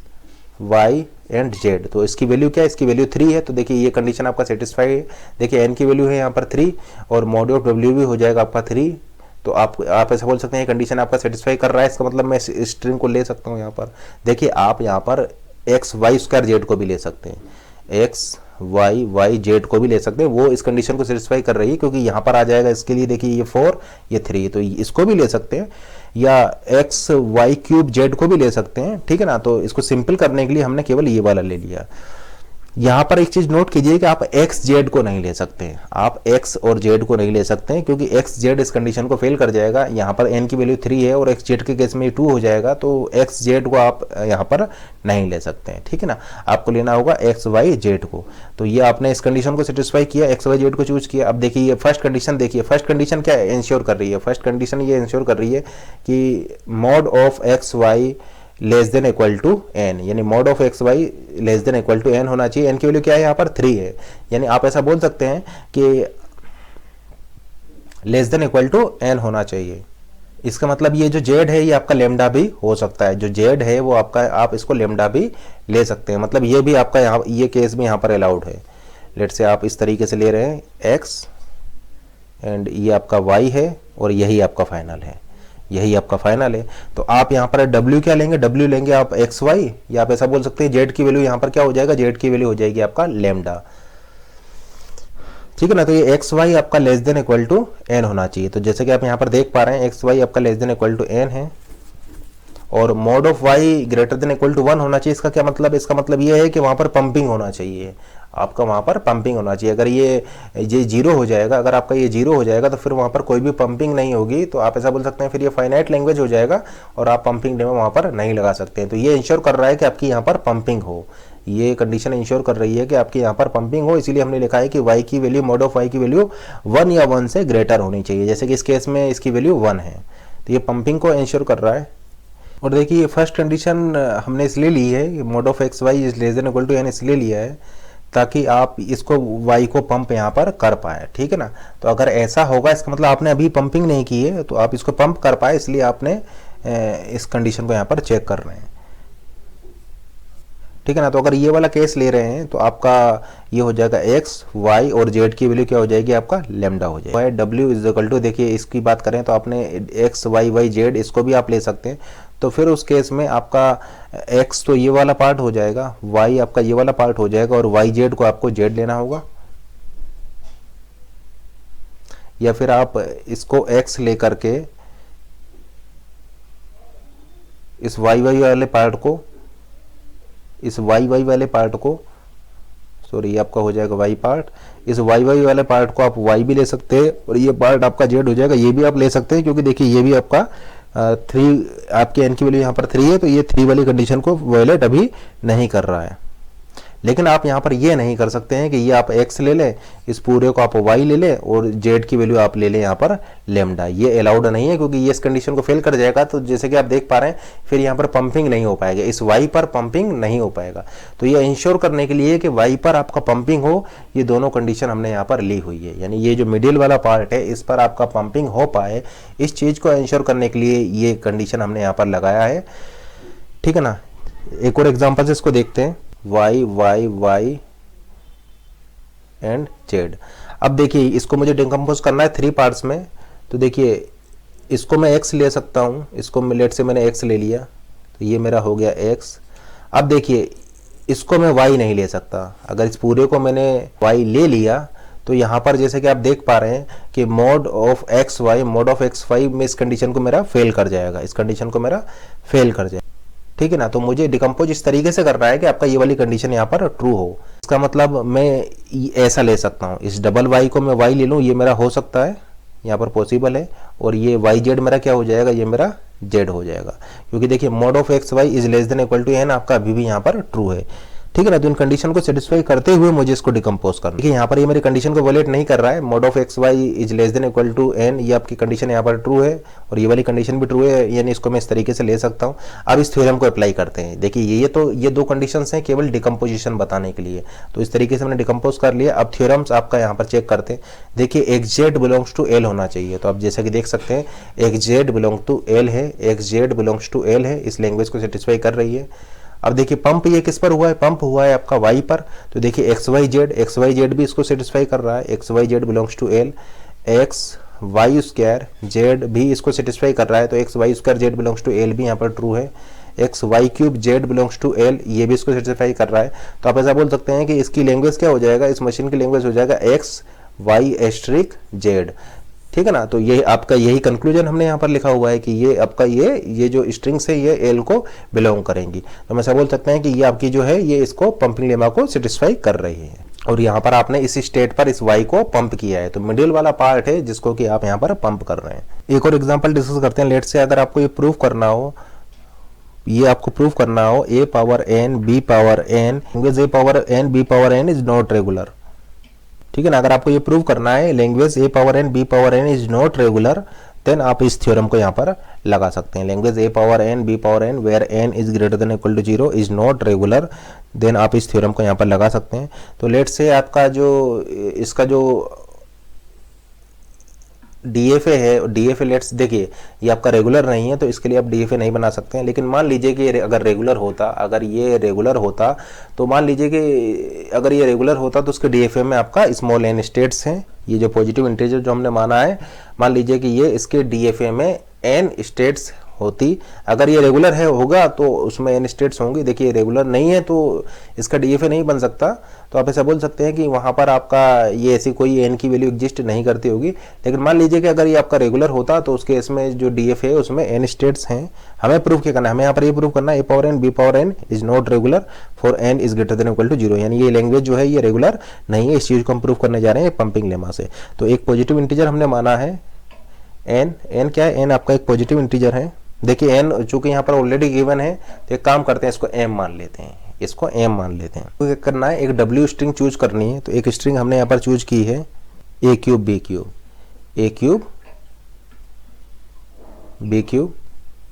वाई एंड जेड, तो इसकी वैल्यू क्या है, इसकी वैल्यू 3 है। तो देखिए ये कंडीशन आपका सेटिस्फाई है। देखिए n की वैल्यू है यहाँ पर 3, और मॉड ऑफ W भी हो जाएगा आपका 3। तो आप ऐसा बोल सकते हैं कंडीशन आपका सेटिस्फाई कर रहा है, इसका मतलब मैं इस स्ट्रिंग को ले सकता हूँ यहाँ पर। देखिए आप यहाँ पर एक्स वाई स्क्वायर जेड को भी ले सकते हैं, एक्स वाई वाई जेड को भी ले सकते हैं, वो इस कंडीशन को सेटिस्फाई कर रही है, क्योंकि यहाँ पर आ जाएगा इसके लिए देखिए ये 4 ये 3, तो इसको भी ले सकते हैं, या एक्स वाई क्यूब जेड को भी ले सकते हैं, ठीक है ना। तो इसको सिंपल करने के लिए हमने केवल ये वाला ले लिया। यहाँ पर एक चीज नोट कीजिए कि आप एक्स जेड को नहीं ले सकते, आप एक्स और जेड को नहीं ले सकते हैं, क्योंकि एक्स जेड इस कंडीशन को फेल कर जाएगा। यहाँ पर n की वैल्यू 3 है और एक्स जेड के केस में 2 हो जाएगा, तो एक्स जेड को आप यहाँ पर नहीं ले सकते हैं, ठीक है ना। आपको लेना होगा एक्स वाई जेड को। तो ये आपने इस कंडीशन को सेटिस्फाई किया, एक्स वाई जेड को चूज किया। अब देखिए ये फर्स्ट कंडीशन, देखिए फर्स्ट कंडीशन क्या इंश्योर कर रही है, फर्स्ट कंडीशन ये इंश्योर कर रही है कि mod of x Y less than equal to n, यानी mod of x Y less than equal to n होना चाहिए। n की वैल्यू क्या है यहाँ पर 3 है, यानी आप ऐसा बोल सकते हैं कि less than equal to n होना चाहिए। इसका मतलब ये जो z है ये आपका लेमडा भी हो सकता है, जो z है वो आपका, आप इसको लेमडा भी ले सकते हैं, मतलब ये भी आपका यहाँ ये केस भी यहाँ पर अलाउड है। लेट से आप इस तरीके से ले रहे हैं x एंड ये आपका y है और यही आपका फाइनल है, यही आपका फाइनल है। तो आप यहाँ पर W क्या लेंगे, W लेंगे आप एक्स वाई, या आप ऐसा बोल सकते हैं जेड की वैल्यू यहाँ पर क्या हो जाएगा, जेड की वैल्यू हो जाएगी आपका लेमडा। ठीक है ना। तो ये एक्स वाई आपका less than equal to N होना चाहिए। तो जैसे कि आप यहाँ पर देख पा रहे हैं एक्स वाई आपका less than equal to N है और mod of Y greater than equal to 1 होना चाहिए। इसका क्या मतलब, इसका मतलब ये है कि वहां पर पंपिंग होना चाहिए, आपका वहां पर पंपिंग होना चाहिए। अगर ये जीरो हो जाएगा, अगर आपका ये जीरो हो जाएगा तो फिर वहां पर कोई भी पंपिंग नहीं होगी। तो आप ऐसा बोल सकते हैं फिर ये फाइनाइट लैंग्वेज हो जाएगा और आप पंपिंग डेमो वहां पर नहीं लगा सकते हैं। तो ये इंश्योर कर रहा है कि आपकी यहाँ पर पंपिंग हो, ये कंडीशन इंश्योर कर रही है कि आपके यहाँ पर पंपिंग हो। इसीलिए हमने लिखा है कि y की वैल्यू, मोड ऑफ y की वैल्यू 1 या 1 से ग्रेटर होनी चाहिए। जैसे कि इस केस में इसकी वैल्यू 1 है, तो ये पंपिंग को इंश्योर कर रहा है। और देखिए ये फर्स्ट कंडीशन हमने इसलिए ली है, mod of x Y is less than equal to N इसलिए लिया है ताकि आप इसको y को पंप यहाँ पर कर पाए, ठीक है ना। तो अगर ऐसा होगा इसका मतलब आपने अभी पंपिंग नहीं की है, तो आप इसको पंप कर पाए, इसलिए आपने इस कंडीशन को यहाँ पर चेक कर रहे हैं, ठीक है ना। तो अगर ये वाला केस ले रहे हैं तो आपका ये हो जाएगा एक्स वाई और जेड की वैल्यू क्या हो जाएगी, आपका लेमडा हो जाएगा। डब्ल्यू इज इक्वल टू, देखिए इसकी बात करें तो आपने एक्स वाई वाई जेड इसको भी आप ले सकते हैं। तो फिर उस केस में आपका एक्स तो ये वाला पार्ट हो जाएगा, वाई आपका ये वाला पार्ट हो जाएगा और वाई जेड को आपको जेड लेना होगा, या फिर आप इसको एक्स लेकर के इस वाई वाई वाले पार्ट को, इस वाई वाई वाले पार्ट को, सॉरी ये आपका हो जाएगा वाई पार्ट, इस वाई वाई वाले पार्ट को आप वाई भी ले सकते हैं और ये पार्ट आपका जेड हो जाएगा, ये भी आप ले सकते हैं। क्योंकि देखिए ये भी आपका 3, आपके एन की वैल्यू यहाँ पर 3 है, तो ये 3 वाली कंडीशन को वायलेट अभी नहीं कर रहा है। लेकिन आप यहाँ पर ये नहीं कर सकते हैं कि ये आप x ले लें, इस पूरे को आप y ले लें और z की वैल्यू आप ले लें यहाँ पर लेमडा, ये अलाउड नहीं है क्योंकि ये इस कंडीशन को फेल कर जाएगा। तो जैसे कि आप देख पा रहे हैं फिर यहाँ पर पंपिंग नहीं हो पाएगा, इस y पर पंपिंग नहीं हो पाएगा। तो ये इंश्योर करने के लिए कि y पर आपका पंपिंग हो, ये दोनों कंडीशन हमने यहाँ पर ली हुई है। यानी ये जो मिडिल वाला पार्ट है इस पर आपका पंपिंग हो पाए, इस चीज़ को इंश्योर करने के लिए ये कंडीशन हमने यहाँ पर लगाया है, ठीक है ना। एक और एग्जाम्पल से इसको देखते हैं, y y y and z। अब देखिए इसको मुझे डिकम्पोज करना है 3 पार्ट्स में। तो देखिए इसको मैं x ले सकता हूँ, इसको लेट से मैंने x ले लिया तो ये मेरा हो गया x। अब देखिए इसको मैं y नहीं ले सकता, अगर इस पूरे को मैंने y ले लिया तो यहाँ पर जैसे कि आप देख पा रहे हैं कि mod of x Y, mod of x Y में इस कंडीशन को मेरा फेल कर जाएगा, इस कंडीशन को मेरा फेल कर जाएगा, ठीक है ना। तो मुझे डिकम्पोज इस तरीके से करना है कि आपका ये वाली कंडीशन यहाँ पर ट्रू हो। इसका मतलब मैं ऐसा ले सकता हूँ, इस डबल वाई को मैं वाई ले लूँ, ये मेरा हो सकता है, यहाँ पर पॉसिबल है, और ये वाई जेड मेरा क्या हो जाएगा, ये मेरा जेड हो जाएगा। क्योंकि देखिए mod of x Y is less than equal to N आपका अभी भी यहाँ पर ट्रू है, ठीक है ना। तो इन कंडीशन को सेटिस्फाई करते हुए मुझे इसको डिकम्पोज करना है। देखिए यहाँ पर ये मेरी कंडीशन को वैलिडेट नहीं कर रहा है, mod of x Y is less than equal to N, ये आपकी कंडीशन यहाँ पर ट्रू है और ये वाली कंडीशन भी ट्रू है, यानी इसको मैं इस तरीके से ले सकता हूँ। अब इस थ्योरम को अप्लाई करते हैं। देखिए ये 2 कंडीशंस हैं केवल डिकम्पोजिशन बताने के लिए, तो इस तरीके से मैंने डिकम्पोज कर लिया। अब थ्योरम्स आपका यहाँ पर चेक करते हैं। देखिए x z belongs to L होना चाहिए, तो आप जैसा कि देख सकते हैं x z belong to L है, x z belongs to L है, इस लैंग्वेज को सेटिस्फाई कर रही है। अब देखिए पंप ये किस पर हुआ है, पंप हुआ है आपका y पर, तो देखिए एक्स वाई जेड भी इसको सेटिस्फाई कर रहा है, x Y Z belongs to L, X Y square Z भी इसको सेटिस्फाई कर रहा है, तो X Y square Z belongs to L भी यहाँ पर ट्रू है, x Y cube Z belongs to L ये भी इसको सेटिस्फाई कर रहा है। तो आप ऐसा बोल सकते हैं कि इसकी लैंग्वेज क्या हो जाएगा, इस मशीन की लैंग्वेज हो जाएगा एक्स वाई एस्ट्रिक जेड, ठीक है ना। तो ये आपका यही कंक्लूजन हमने यहाँ पर लिखा हुआ है कि ये आपका ये जो स्ट्रिंग्स है ये एल को बिलोंग करेंगी। तो हम ऐसा बोल सकते हैं कि ये आपकी जो है ये इसको पंपिंग लेमा को सेटिस्फाई कर रही है और यहाँ पर आपने इस स्टेट पर इस वाई को पंप किया है, तो मिडिल वाला पार्ट है जिसको कि आप यहाँ पर पंप कर रहे हैं। एक और एग्जाम्पल डिस्कस करते हैं। लेट से अगर आपको ये प्रूव करना हो, ये आपको प्रूव करना हो a power n b power n, a power n b power n is not regular, ठीक है ना। अगर आपको ये प्रूव करना है language a power n b power n is not regular, then आप इस थ्योरम को यहाँ पर लगा सकते हैं। Language a power n b power n where n is greater than equal to 0 is not regular, then आप इस थ्योरम को यहाँ पर लगा सकते हैं। तो लेट से आपका जो इसका जो DFA है, DFA लेट्स देखिए ये आपका रेगुलर नहीं है तो इसके लिए आप DFA नहीं बना सकते हैं। लेकिन मान लीजिए कि अगर रेगुलर होता, अगर ये रेगुलर होता तो मान लीजिए कि अगर ये रेगुलर होता तो उसके DFA में आपका स्मॉल n स्टेट्स हैं, ये जो पॉजिटिव इंटीजर जो हमने माना है, मान लीजिए कि ये इसके DFA में n स्टेट्स होती। अगर ये रेगुलर है होगा तो उसमें n स्टेट्स होंगी। देखिए रेगुलर नहीं है तो इसका DFA नहीं बन सकता, तो आप ऐसा बोल सकते हैं कि वहाँ पर आपका ये ऐसी कोई एन की वैल्यू एग्जिस्ट नहीं करती होगी। लेकिन मान लीजिए कि अगर ये आपका रेगुलर होता तो उसके इसमें जो डीएफ है उसमें एन स्टेट्स हैं। हमें प्रूफ क्या करना है, हमें यहाँ पर ये प्रूफ करना है a power n b power n is not regular for n is greater than equal to 0, यानी ये लैंग्वेज जो है ये रेगुलर नहीं है। इस चीज को हम प्रूफ करने जा रहे हैं पंपिंग लेमा से। तो एक पॉजिटिव इंटीजर हमने माना है एन। एन क्या है, एन आपका एक पॉजिटिव इंटीजर है। देखिए एन चूंकि यहाँ पर ऑलरेडी गिवन है तो एक काम करते हैं, इसको एम मान लेते हैं, इसको एम मान लेते हैं। तो क्या करना है, एक डब्ल्यू स्ट्रिंग चूज करनी है। तो एक स्ट्रिंग हमने यहाँ पर चूज की है ए क्यूब बी क्यूब, ए क्यूब बी क्यूब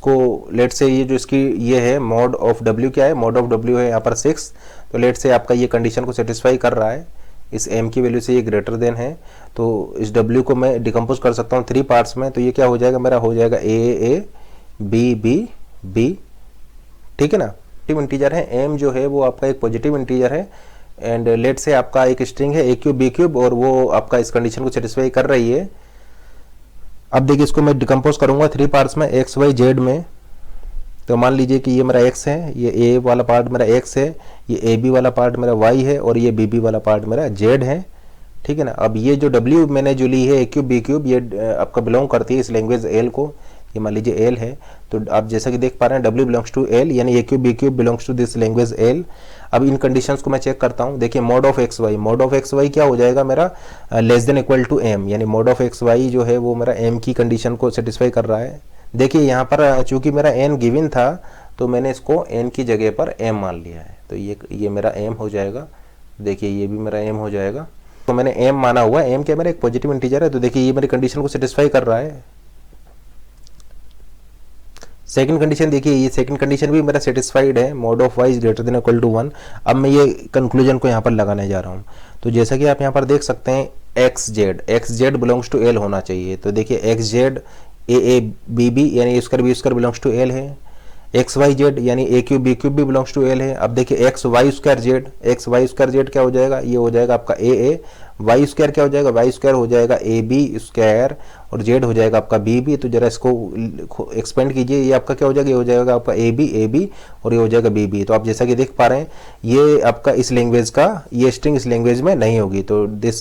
को लेट से ये जो इसकी ये है मॉड ऑफ डब्ल्यू क्या है, मॉड ऑफ डब्ल्यू है यहाँ पर 6। तो लेट से आपका ये कंडीशन को सेटिस्फाई कर रहा है, इस एम की वैल्यू से ये ग्रेटर देन है। तो इस डब्ल्यू को मैं डिकम्पोज कर सकता हूँ 3 पार्ट्स में। तो ये क्या हो जाएगा, मेरा हो जाएगा ए बी बी बी, ठीक है ना। पॉजिटिव इंटीजर है, एम जो है वो आपका एक पॉजिटिव इंटीजर है। एंड लेट से आपका एक स्ट्रिंग है ए क्यूब बी क्यूब और वो आपका इस कंडीशन को सेटिस्फाई कर रही है। अब देखिए इसको मैं डिकम्पोज करूंगा 3 पार्ट्स में, एक्स वाई जेड में। तो मान लीजिए कि ये मेरा एक्स है, ये ए वाला पार्ट मेरा एक्स है, ये ए बी वाला पार्ट मेरा वाई है और ये बी बी वाला पार्ट मेरा जेड है, ठीक है ना। अब ये जो डब्ल्यू मैंने जो ली है ए क्यूब बी क्यूब, ये आपका बिलोंग करती है इस लैंग्वेज एल को। ये मान लीजिए एल है, तो आप जैसा कि देख पा रहे हैं डब्ल्यू बिलोंग्स टू एल, यानी a cube b cube belongs to this language L. अब इन कंडीशंस को मैं चेक करता हूं। देखिए mod of x y, mod of x y क्या हो जाएगा मेरा, less than equal to m, यानी मॉड ऑफ एक्स वाई जो है वो मेरा एम की कंडीशन को सेटिस्फाई कर रहा है। देखिए यहाँ पर चूंकि मेरा एन गिवन था तो मैंने इसको एन की जगह पर एम मान लिया है। तो ये मेरा एम हो जाएगा। देखिए ये भी मेरा एम हो जाएगा। तो मैंने एम माना हुआ, एम क्या मेरा एक पॉजिटिव इंटीजर है। तो देखिए ये मेरी कंडीशन को सेटिस्फाई कर रहा है। सेकंड कंडीशन देखिए, ये सेकंड कंडीशन भी मेरा सेटिस्फाइड है, mod of Y is greater than equal to 1। अब मैं ये कंक्लूजन को यहाँ पर लगाने जा रहा हूँ। तो जैसा कि आप यहाँ पर देख सकते हैं x z belongs to L होना चाहिए। तो देखिए x z a b b यानी a square b square belongs to L है। एक्स वाई जेड यानी ए क्यूब बी क्यूब भी बिलोंग्स टू एल है। अब देखिए एक्स वाई स्क्वायर जेड क्या हो जाएगा, ये हो जाएगा आपका ए वाई स्क्वायर क्या हो जाएगा, वाई स्क्वायर हो जाएगा ए बी स्क्वायर और जेड हो जाएगा आपका बी बी। तो जरा इसको एक्सपेंड कीजिए, ये आपका क्या हो जाएगा, ये हो जाएगा आपका ए बी और ये हो जाएगा बी बी। तो आप जैसा कि देख पा रहे हैं ये आपका इस लैंग्वेज का ये स्ट्रिंग इस लैंग्वेज में नहीं होगी। तो this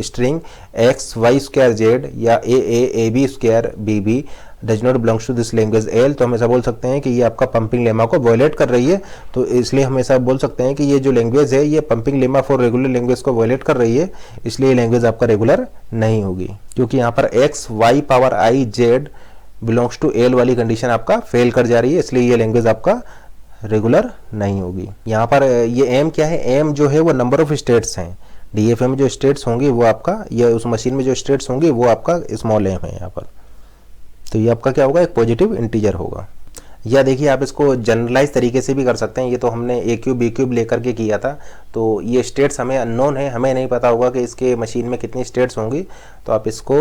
string x Y square z या a b square b b does not belongs to this language L. तो हम ऐसा बोल सकते हैं कि ये आपका पंपिंग लेमा को वायलेट कर रही है। तो इसलिए हम ऐसा बोल सकते हैं कि ये जो लैंग्वेज है ये pumping lemma for regular language को वायलेट कर रही है, इसलिए ये लैंग्वेज आपका रेगुलर नहीं होगी, क्योंकि यहाँ पर X Y power I Z belongs to L वाली कंडीशन आपका फेल कर जा रही है, इसलिए ये लैंग्वेज आपका रेगुलर नहीं होगी। यहाँ पर ये एम क्या है, एम जो है वो नंबर ऑफ स्टेट्स हैं। डीएफए में जो स्टेट्स होंगी वो आपका, या उस मशीन में जो स्टेट्स होंगी वो आपका स्मॉल एम है यहाँ पर। तो ये आपका क्या होगा, एक पॉजिटिव इंटीजर होगा। या देखिए आप इसको जनरलाइज तरीके से भी कर सकते हैं। ये तो हमने ए क्यूब बी क्यूब लेकर के किया था, तो ये स्टेट्स हमें अननोन है, हमें नहीं पता होगा कि इसके मशीन में कितनी स्टेट्स होंगी। तो आप इसको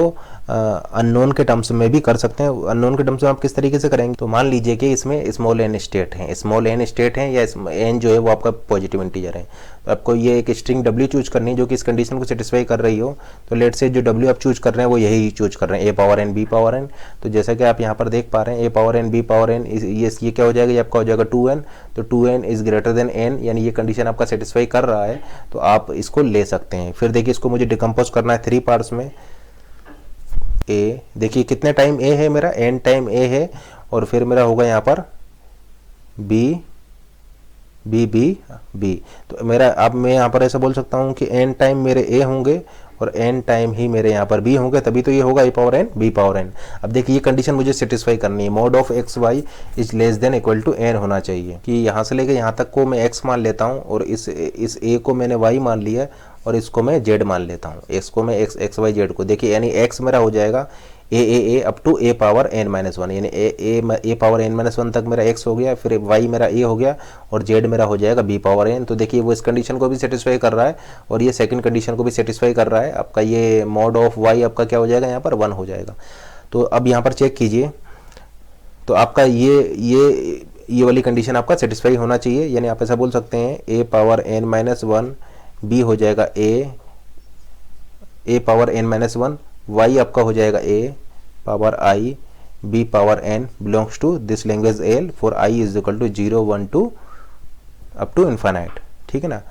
अननोन के टर्म्स में भी कर सकते हैं। अननोन के टर्म्स में आप किस तरीके से करेंगे, तो मान लीजिए कि इसमें स्मॉल एन स्टेट है, स्मॉल एन स्टेट है या एन जो है वो आपका पॉजिटिव इंटीजर है। तो आपको ये एक स्ट्रिंग डब्ल्यू चूज करनी है जो कि इस कंडीशन को सेटिस्फाई कर रही हो। तो लेट से जो डब्ल्यू आप चूज कर रहे हैं वो यही चूज कर रहे हैं, ए power n b power n. तो जैसा कि आप यहाँ पर देख पा रहे हैं ए power n b power n, ये क्या हो जाएगा, ये आपका हो जाएगा 2n। तो 2n is greater then n, यानी ये कंडीशन आपका सेटिस्फाई कर रहा है, तो आप इसको ले सकते हैं। फिर देखिए इसको मुझे डिकम्पोज करना है 3 पार्ट्स में। ए देखिए कितने टाइम ए है मेरा, n टाइम ए है, और फिर मेरा होगा यहाँ पर b बी बी बी। तो मेरा अब मैं यहाँ पर ऐसा बोल सकता हूँ कि n टाइम मेरे a होंगे और n टाइम ही मेरे यहाँ पर b होंगे, तभी तो ये होगा a power n b power n। अब देखिए ये कंडीशन मुझे सेटिस्फाई करनी है, mod of x Y is less than equal to n होना चाहिए, कि यहाँ से लेकर यहाँ तक को मैं x मान लेता हूँ और इस a को मैंने y मान लिया और इसको मैं z मान लेता हूँ, x को मैं x y z को। देखिए यानी x मेरा हो जाएगा a up to a power n minus 1, यानी ए पावर n माइनस 1 तक मेरा x हो गया, फिर y मेरा a हो गया और z मेरा हो जाएगा b पावर n। तो देखिए वो इस कंडीशन को भी सेटिस्फाई कर रहा है और ये सेकंड कंडीशन को भी सेटिस्फाई कर रहा है। आपका ये मॉड ऑफ y आपका क्या हो जाएगा, यहाँ पर 1 हो जाएगा। तो अब यहाँ पर चेक कीजिए, तो आपका ये वाली कंडीशन आपका सेटिस्फाई होना चाहिए, यानी आप ऐसा बोल सकते हैं ए पावर n माइनस 1 b हो जाएगा A power n minus 1, y आपका हो जाएगा a power i b power n belongs to this language l for i is equal to 0 1 2 up to infinite. ठीक है ना,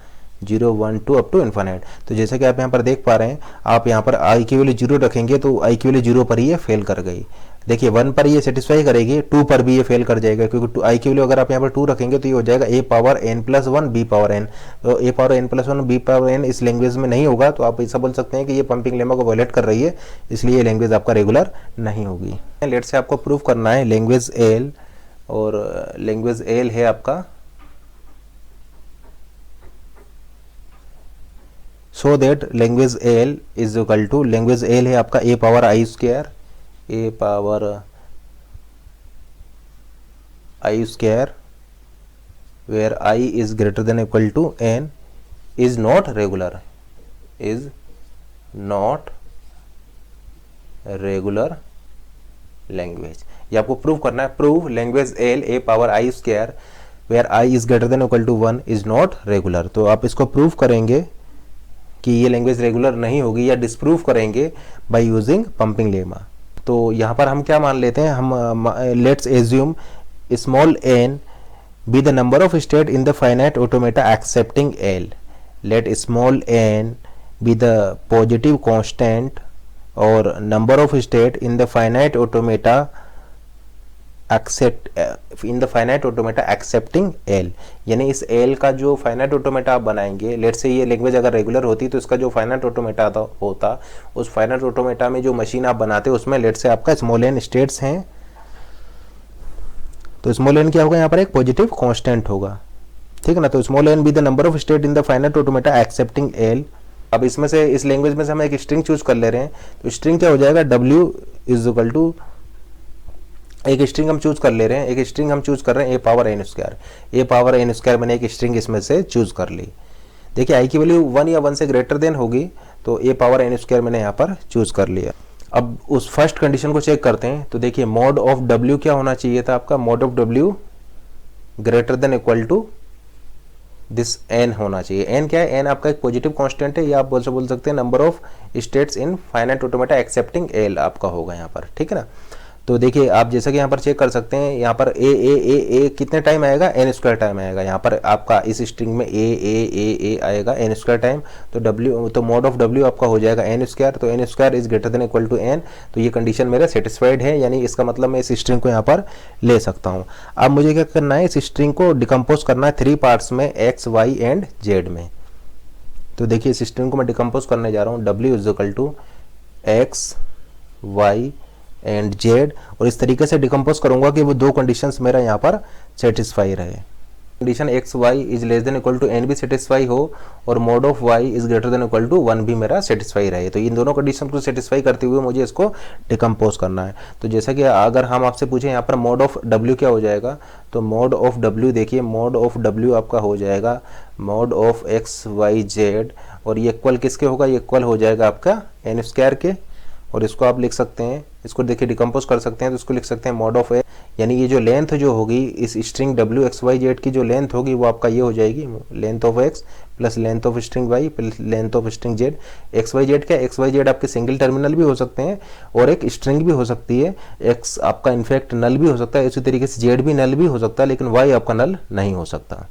0 1 2 अप टू इन्फाइनाइट। तो जैसा कि आप यहाँ पर देख पा रहे हैं, आप यहाँ पर आई की वैल्यू 0 रखेंगे तो आई की वैल्यू 0 पर ही ये फेल कर गई। देखिए 1 पर ये सेटिस्फाई करेगी, 2 पर भी ये फेल कर जाएगा, क्योंकि आई की वैल्यू अगर आप यहाँ पर 2 रखेंगे तो ये हो जाएगा a power n plus 1 b power n। तो a power n plus 1 b power n इस लैंग्वेज में नहीं होगा, तो आप ऐसा बोल सकते हैं कि ये पंपिंग लेमा को वायलेट कर रही है, इसलिए ये लैंग्वेज आपका रेगुलर नहीं होगी। लेट से आपको प्रूव करना है लैंग्वेज एल, और लैंग्वेज एल है आपका so that language L is equal to, language L है आपका a power I square, a power I square where i is greater than equal to n is not regular, is not regular language. ये आपको प्रूव करना है। Prove language L a power I square where i is greater than equal to 1 is not regular. तो आप इसको प्रूव करेंगे कि ये लैंग्वेज रेगुलर नहीं होगी, या डिस्प्रूव करेंगे बाय यूजिंग पंपिंग लेमा। तो यहाँ पर हम क्या मान लेते हैं, हम let's assume small n be the number of state in the finite automata accepting L. Let small n be the positive constant or number of state in the finite automata accepting L। यानी इस L का जो फाइनाइट ऑटोमेटा आप बनाएंगे, लेट से ये लैंग्वेज अगर रेगुलर होती तो इसका जो फाइनाइट ऑटोमेटा होता, उस फाइनाइट ऑटोमेटा में जो मशीन आप बनाते उसमें लेट से आपका स्मॉल n स्टेट्स हैं, तो स्मॉल n क्या होगा, यहाँ पर एक पॉजिटिव कांस्टेंट होगा, ठीक है ना। तो small n be the number of state in the finite automata accepting L। अब इसमें से, इस लैंग्वेज में से हम एक स्ट्रिंग चूज कर ले रहे हैं, तो स्ट्रिंग क्या हो जाएगा, w इज इक्वल टू, एक स्ट्रिंग हम चूज कर ले रहे हैं, एक स्ट्रिंग हम चूज कर रहे हैं a power n square, a power n square मैंने एक स्ट्रिंग इसमें से चूज कर ली। देखिए आई की वैल्यू 1 या 1 से ग्रेटर देन होगी, तो a पावर n स्क्वायर मैंने यहाँ पर चूज कर लिया। अब उस फर्स्ट कंडीशन को चेक करते हैं, तो देखिए मॉड ऑफ w क्या होना चाहिए था आपका, mod of w greater than equal to this n होना चाहिए। n क्या है, n आपका एक पॉजिटिव कांस्टेंट है, या आप बोल सकते हैं number of states in finite automata accepting l आपका होगा यहाँ पर, ठीक है ना। तो देखिए आप जैसा कि यहाँ पर चेक कर सकते हैं, यहाँ पर ए कितने टाइम आएगा, n स्क्वायर टाइम आएगा, यहाँ पर आपका इस स्ट्रिंग में ए आएगा n स्क्वायर टाइम, तो w, तो मॉड ऑफ w आपका हो जाएगा n स्क्वायर, तो n square is greater than equal to n। तो ये कंडीशन मेरा सेटिस्फाइड है, यानी इसका मतलब मैं इस स्ट्रिंग को यहाँ पर ले सकता हूँ। अब मुझे क्या करना है, इस स्ट्रिंग को डिकम्पोज करना है 3 पार्ट्स में, x y एंड z में। तो देखिए इस स्ट्रिंग को मैं डिकम्पोज करने जा रहा हूँ, w is equal to x y and z, और इस तरीके से डिकम्पोज करूंगा कि वो दो कंडीशंस मेरा यहाँ पर सेटिस्फाई रहे। Condition x Y is less than equal to n भी सेटिस्फाई हो, और mod of Y is greater than equal to 1 भी मेरा सेटिस्फाई रहे। तो इन दोनों कंडीशन को सेटिस्फाई करते हुए मुझे इसको डिकम्पोज करना है। तो जैसा कि अगर हम आपसे पूछें यहाँ पर मोड ऑफ डब्ल्यू क्या हो जाएगा, तो मोड ऑफ डब्ल्यू देखिए, मोड ऑफ डब्ल्यू आपका हो जाएगा mod of x Y z, और ये इक्वल किसके होगा, ये इक्वल हो जाएगा आपका एन स्क्वायर के, और इसको आप लिख सकते हैं, इसको देखिए डिकम्पोज कर सकते हैं, तो इसको लिख सकते हैं मॉड ऑफ ए, यानी ये जो लेंथ जो होगी इस स्ट्रिंग डब्ल्यू एक्स वाई जेड की जो लेंथ होगी वो आपका ये हो जाएगी length of x plus length of string y plus length of string z. X Y z क्या, एक्स वाई जेड आपके सिंगल टर्मिनल भी हो सकते हैं और एक स्ट्रिंग भी हो सकती है, एक्स आपका इनफैक्ट नल भी हो सकता है, इसी तरीके से जेड भी नल भी हो सकता है, लेकिन वाई आपका नल नहीं हो सकता।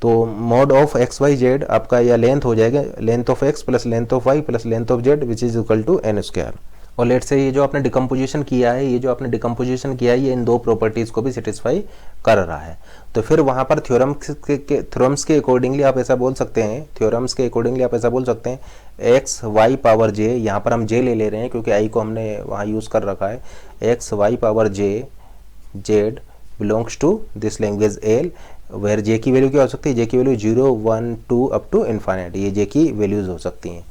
तो mod of x Y z आपका या लेंथ हो जाएगा length of x plus length of y plus length of z which is equal to n square. और लेट से ये जो आपने डिकम्पोजिशन किया है, ये इन दो प्रॉपर्टीज को भी सेटिस्फाई कर रहा है। तो फिर वहां पर थ्योरम्स के अकॉर्डिंगली आप ऐसा बोल सकते हैं, एक्स वाई पावर जे, यहाँ पर हम जे ले रहे हैं क्योंकि आई को हमने वहाँ यूज कर रखा है, x Y power j z belongs to this language L, where j की वैल्यू क्या हो सकती है, जे की वैल्यू 0 1 2 अप टू इनफाइनाइट, ये जे की वैल्यूज हो सकती हैं।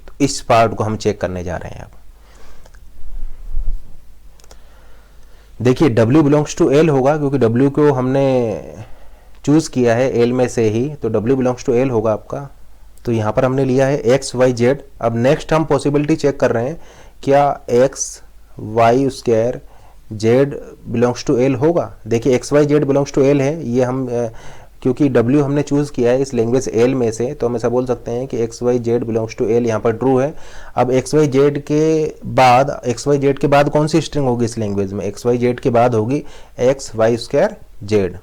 तो इस पार्ट को हम चेक करने जा रहे हैं। अब देखिए W बिलोंग्स टू L होगा, क्योंकि W को हमने चूज किया है L में से ही, तो W बिलोंग्स टू L होगा आपका। तो यहाँ पर हमने लिया है एक्स वाई जेड। अब नेक्स्ट हम पॉसिबिलिटी चेक कर रहे हैं, क्या x Y square Z belongs to L होगा। देखिए x Y Z belongs to L है, ये हम क्योंकि W हमने चूज किया है इस लैंग्वेज L में से, तो हम ऐसा बोल सकते हैं कि x Y Z belongs to L यहाँ पर ट्रू है। अब एक्स वाई जेड के बाद कौन सी स्ट्रिंग होगी इस लैंग्वेज में, एक्स वाई जेड के बाद होगी एक्स वाई स्क्वायर जेड।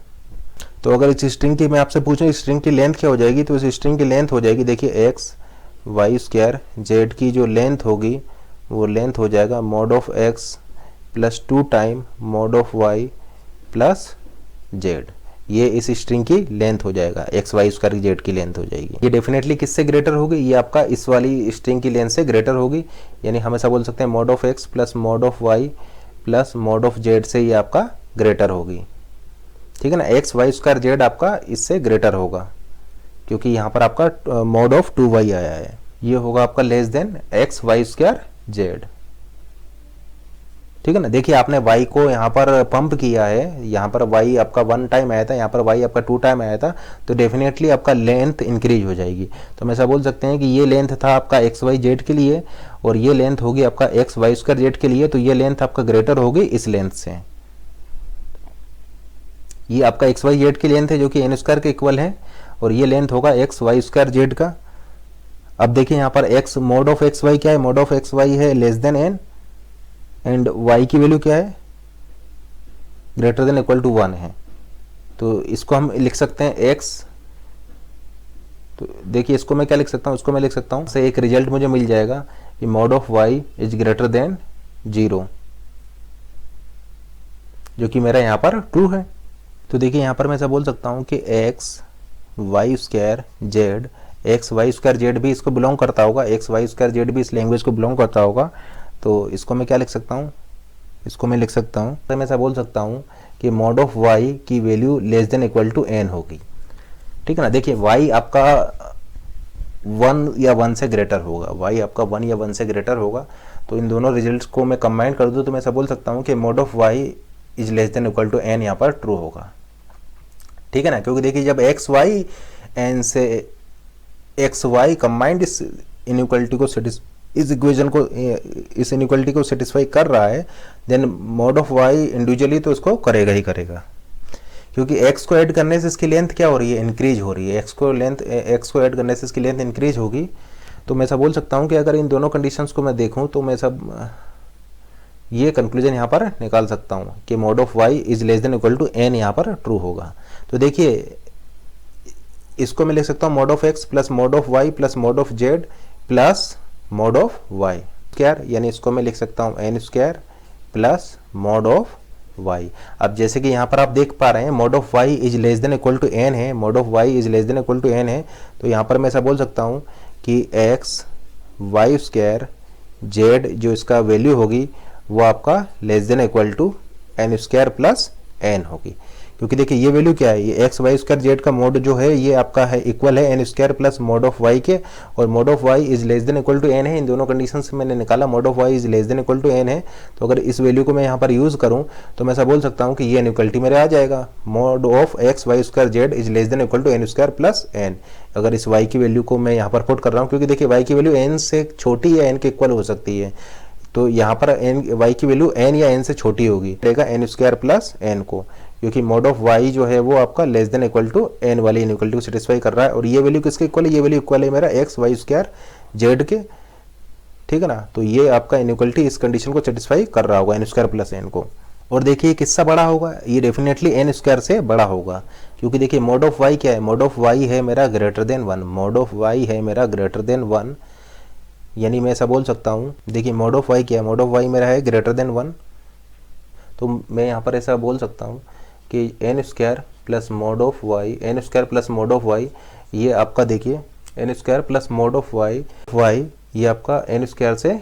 तो अगर इस स्ट्रिंग की मैं आपसे पूछूं स्ट्रिंग की लेंथ क्या हो जाएगी, तो इस स्ट्रिंग की लेंथ हो जाएगी, देखिए एक्स वाई स्क्वायर जेड की जो लेंथ होगी वो लेंथ हो जाएगा mod of x plus 2 time mod of y plus z. ये इस स्ट्रिंग की लेंथ हो जाएगा, एक्स वाई स्क्वायर जेड की लेंथ हो जाएगी। ये डेफिनेटली किससे ग्रेटर होगी, ये आपका इस वाली स्ट्रिंग की लेंथ से ग्रेटर होगी। यानी हमेशा बोल सकते हैं mod of x plus mod of y plus mod of z से ये आपका ग्रेटर होगी। ठीक है ना, एक्स वाई स्क्वायर जेड आपका इससे ग्रेटर होगा क्योंकि यहाँ पर आपका मॉड ऑफ 2y आया है। ये होगा आपका less than x Y square z. ठीक है ना, देखिए आपने y को यहाँ पर पंप किया है, यहाँ पर y आपका 1 टाइम आया था, यहाँ पर y आपका 2 टाइम आया था, तो डेफिनेटली आपका लेंथ इंक्रीज हो जाएगी। तो हम ऐसा बोल सकते हैं कि ये लेंथ था आपका एक्स वाई जेड के लिए और ये लेंथ होगी आपका एक्स वाई स्क्वायर जेड के लिए, तो ये लेंथ आपका ग्रेटर होगी इस लेंथ से। ये आपका एक्स वाई जेड की लेंथ है जो कि एन स्क्वायर के इक्वल है और ये लेंथ होगा एक्स वाई स्क्वायर जेड का। अब देखिए यहाँ पर x mod of x y क्या है, मॉड ऑफ एक्स वाई है less than n and y की वैल्यू क्या है, ग्रेटर देन इक्वल टू 1 है। तो इसको हम लिख सकते हैं x, तो देखिए इसको मैं क्या लिख सकता हूँ, इसको मैं लिख सकता हूँ से एक रिजल्ट मुझे मिल जाएगा कि mod of y is greater than 0, जो कि मेरा यहाँ पर ट्रू है। तो देखिए यहाँ पर मैं ऐसा बोल सकता हूँ कि x Y square Z, x Y square Z भी इसको बिलोंग करता होगा, एक्स वाई स्क्वायर जेड भी इस लैंग्वेज को बिलोंग करता होगा। तो इसको मैं क्या लिख सकता हूँ, इसको मैं लिख सकता हूँ, तो मैं ऐसा बोल सकता हूँ कि मॉड ऑफ वाई की value less than equal to n होगी। ठीक है ना, देखिए वाई आपका 1 या 1 से ग्रेटर होगा, वाई आपका 1 या 1 से ग्रेटर होगा। तो इन दोनों रिजल्ट्स को मैं कंबाइन कर दूँ तो मैं ऐसा बोल सकता हूँ कि mod of Y is less than equal to n यहाँ पर ट्रू होगा। ठीक है ना, क्योंकि देखिए जब एक्स वाई एन से एक्स वाई कंबाइंड इस इनइक्वालिटी को इस इक्वेशन को इस इनइक्वालिटी को सेटिस्फाई कर रहा है, then mod of y individually तो इसको करेगा ही करेगा, क्योंकि एक्स को ऐड करने से इसकी लेंथ क्या हो रही है, इंक्रीज हो रही है। एक्स को ऐड करने से इसकी लेंथ इंक्रीज होगी। तो मैं ऐसा बोल सकता हूँ कि अगर इन दोनों कंडीशंस को मैं देखूँ तो मैं सब ये कंक्लूजन यहाँ पर निकाल सकता हूँ कि mod of Y is less than equal to n यहाँ पर ट्रू होगा। तो देखिए इसको मैं लिख सकता हूँ mod of x plus mod of y plus mod of z plus mod of y square, यानी इसको मैं लिख सकता हूँ n square plus mod of y. अब जैसे कि यहाँ पर आप देख पा रहे हैं mod of Y is less than equal to N है, mod of Y is less than equal to N है। तो यहाँ पर मैं ऐसा बोल सकता हूँ कि एक्स वाई स्क्वायर जेड जो इसका वैल्यू होगी वो आपका less than equal to n square plus n होगी, क्योंकि देखिए ये वैल्यू क्या है, ये एक्स वाई स्क्वायर जेड का मोड जो है ये आपका है इक्वल है n square plus mod of y के, और mod of Y is less than equal to N है। इन दोनों कंडीशन से मैंने निकाला mod of Y is less than equal to N है। तो अगर इस वैल्यू को मैं यहाँ पर यूज करूँ तो मैं ऐसा बोल सकता हूँ कि ये इनइक्वलिटी मेरे आ जाएगा, mod of x Y square z is less than equal to n square plus n. अगर इस वाई की वैल्यू को मैं यहाँ पर पुट कर रहा हूँ, क्योंकि देखिए वाई की वैल्यू एन से छोटी या एन के इक्वल हो सकती है, तो यहाँ पर एन वाई की वैल्यू एन या एन से छोटी होगी, रहेगा एन स्क्वायर प्लस एन को, क्योंकि मोड ऑफ वाई जो है वो आपका less than equal to n वाली इनइक्वलिटी को सेटिस्फाई कर रहा है। और ये वैल्यू किसके इक्वल है, ये वैल्यू इक्वल है मेरा एक्स वाई स्क्वायर जेड के। ठीक है ना, तो ये आपका इनइक्वलिटी इस कंडीशन को सेटिस्फाई कर रहा होगा एन स्क्वायर प्लस एन को। और देखिए किससा बड़ा होगा, ये डेफिनेटली एन स्क्वायर से बड़ा होगा, क्योंकि देखिए मोड ऑफ वाई क्या है, मोड ऑफ वाई है मेरा greater than 1, mod of y है मेरा ग्रेटर देन 1, यानी मैं ऐसा बोल सकता हूँ, देखिए मोड ऑफ वाई क्या है, मोड ऑफ वाई मेरा है ग्रेटर देन 1। तो मैं यहाँ पर ऐसा बोल सकता हूँ कि n square plus mod of y, n square plus mod of y, ये आपका देखिए n square plus mod of y ये आपका एन स्क्वायर से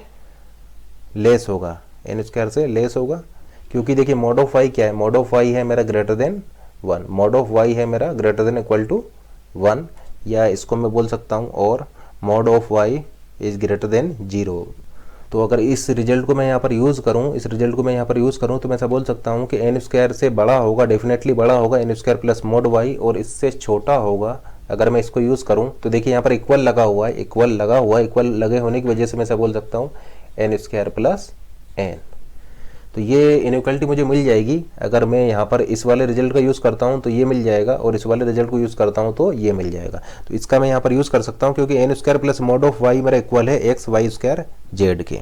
लेस होगा, एन स्क्वायर से लेस होगा, क्योंकि देखिए मोड ऑफ वाई क्या है, मोड ऑफ वाई है मेरा greater than 1, mod of y है मेरा ग्रेटर देन इक्वल टू 1, या इसको मैं बोल सकता हूँ और mod of Y is greater than 0। तो अगर इस रिजल्ट को मैं यहाँ पर यूज़ करूँ, इस रिजल्ट को मैं यहाँ पर यूज़ करूँ तो मैं ऐसा बोल सकता हूँ कि एन स्क्वायर से बड़ा होगा, डेफिनेटली बड़ा होगा n square plus mod y, और इससे छोटा होगा अगर मैं इसको यूज़ करूँ। तो देखिए यहाँ पर इक्वल लगा हुआ है, इक्वल लगा हुआ है, इक्वल लगे होने की वजह से मैं ऐसा बोल सकता हूँ एन स्क्वायर प्लस एन। तो ये इनइक्वलिटी मुझे मिल जाएगी, अगर मैं यहाँ पर इस वाले रिजल्ट का यूज़ करता हूँ तो ये मिल जाएगा, और इस वाले रिजल्ट को यूज़ करता हूँ तो ये मिल जाएगा। तो इसका मैं यहाँ पर यूज़ कर सकता हूँ, क्योंकि n square plus mod of y मेरा इक्वल है एक्स वाई स्क्वायर जेड के।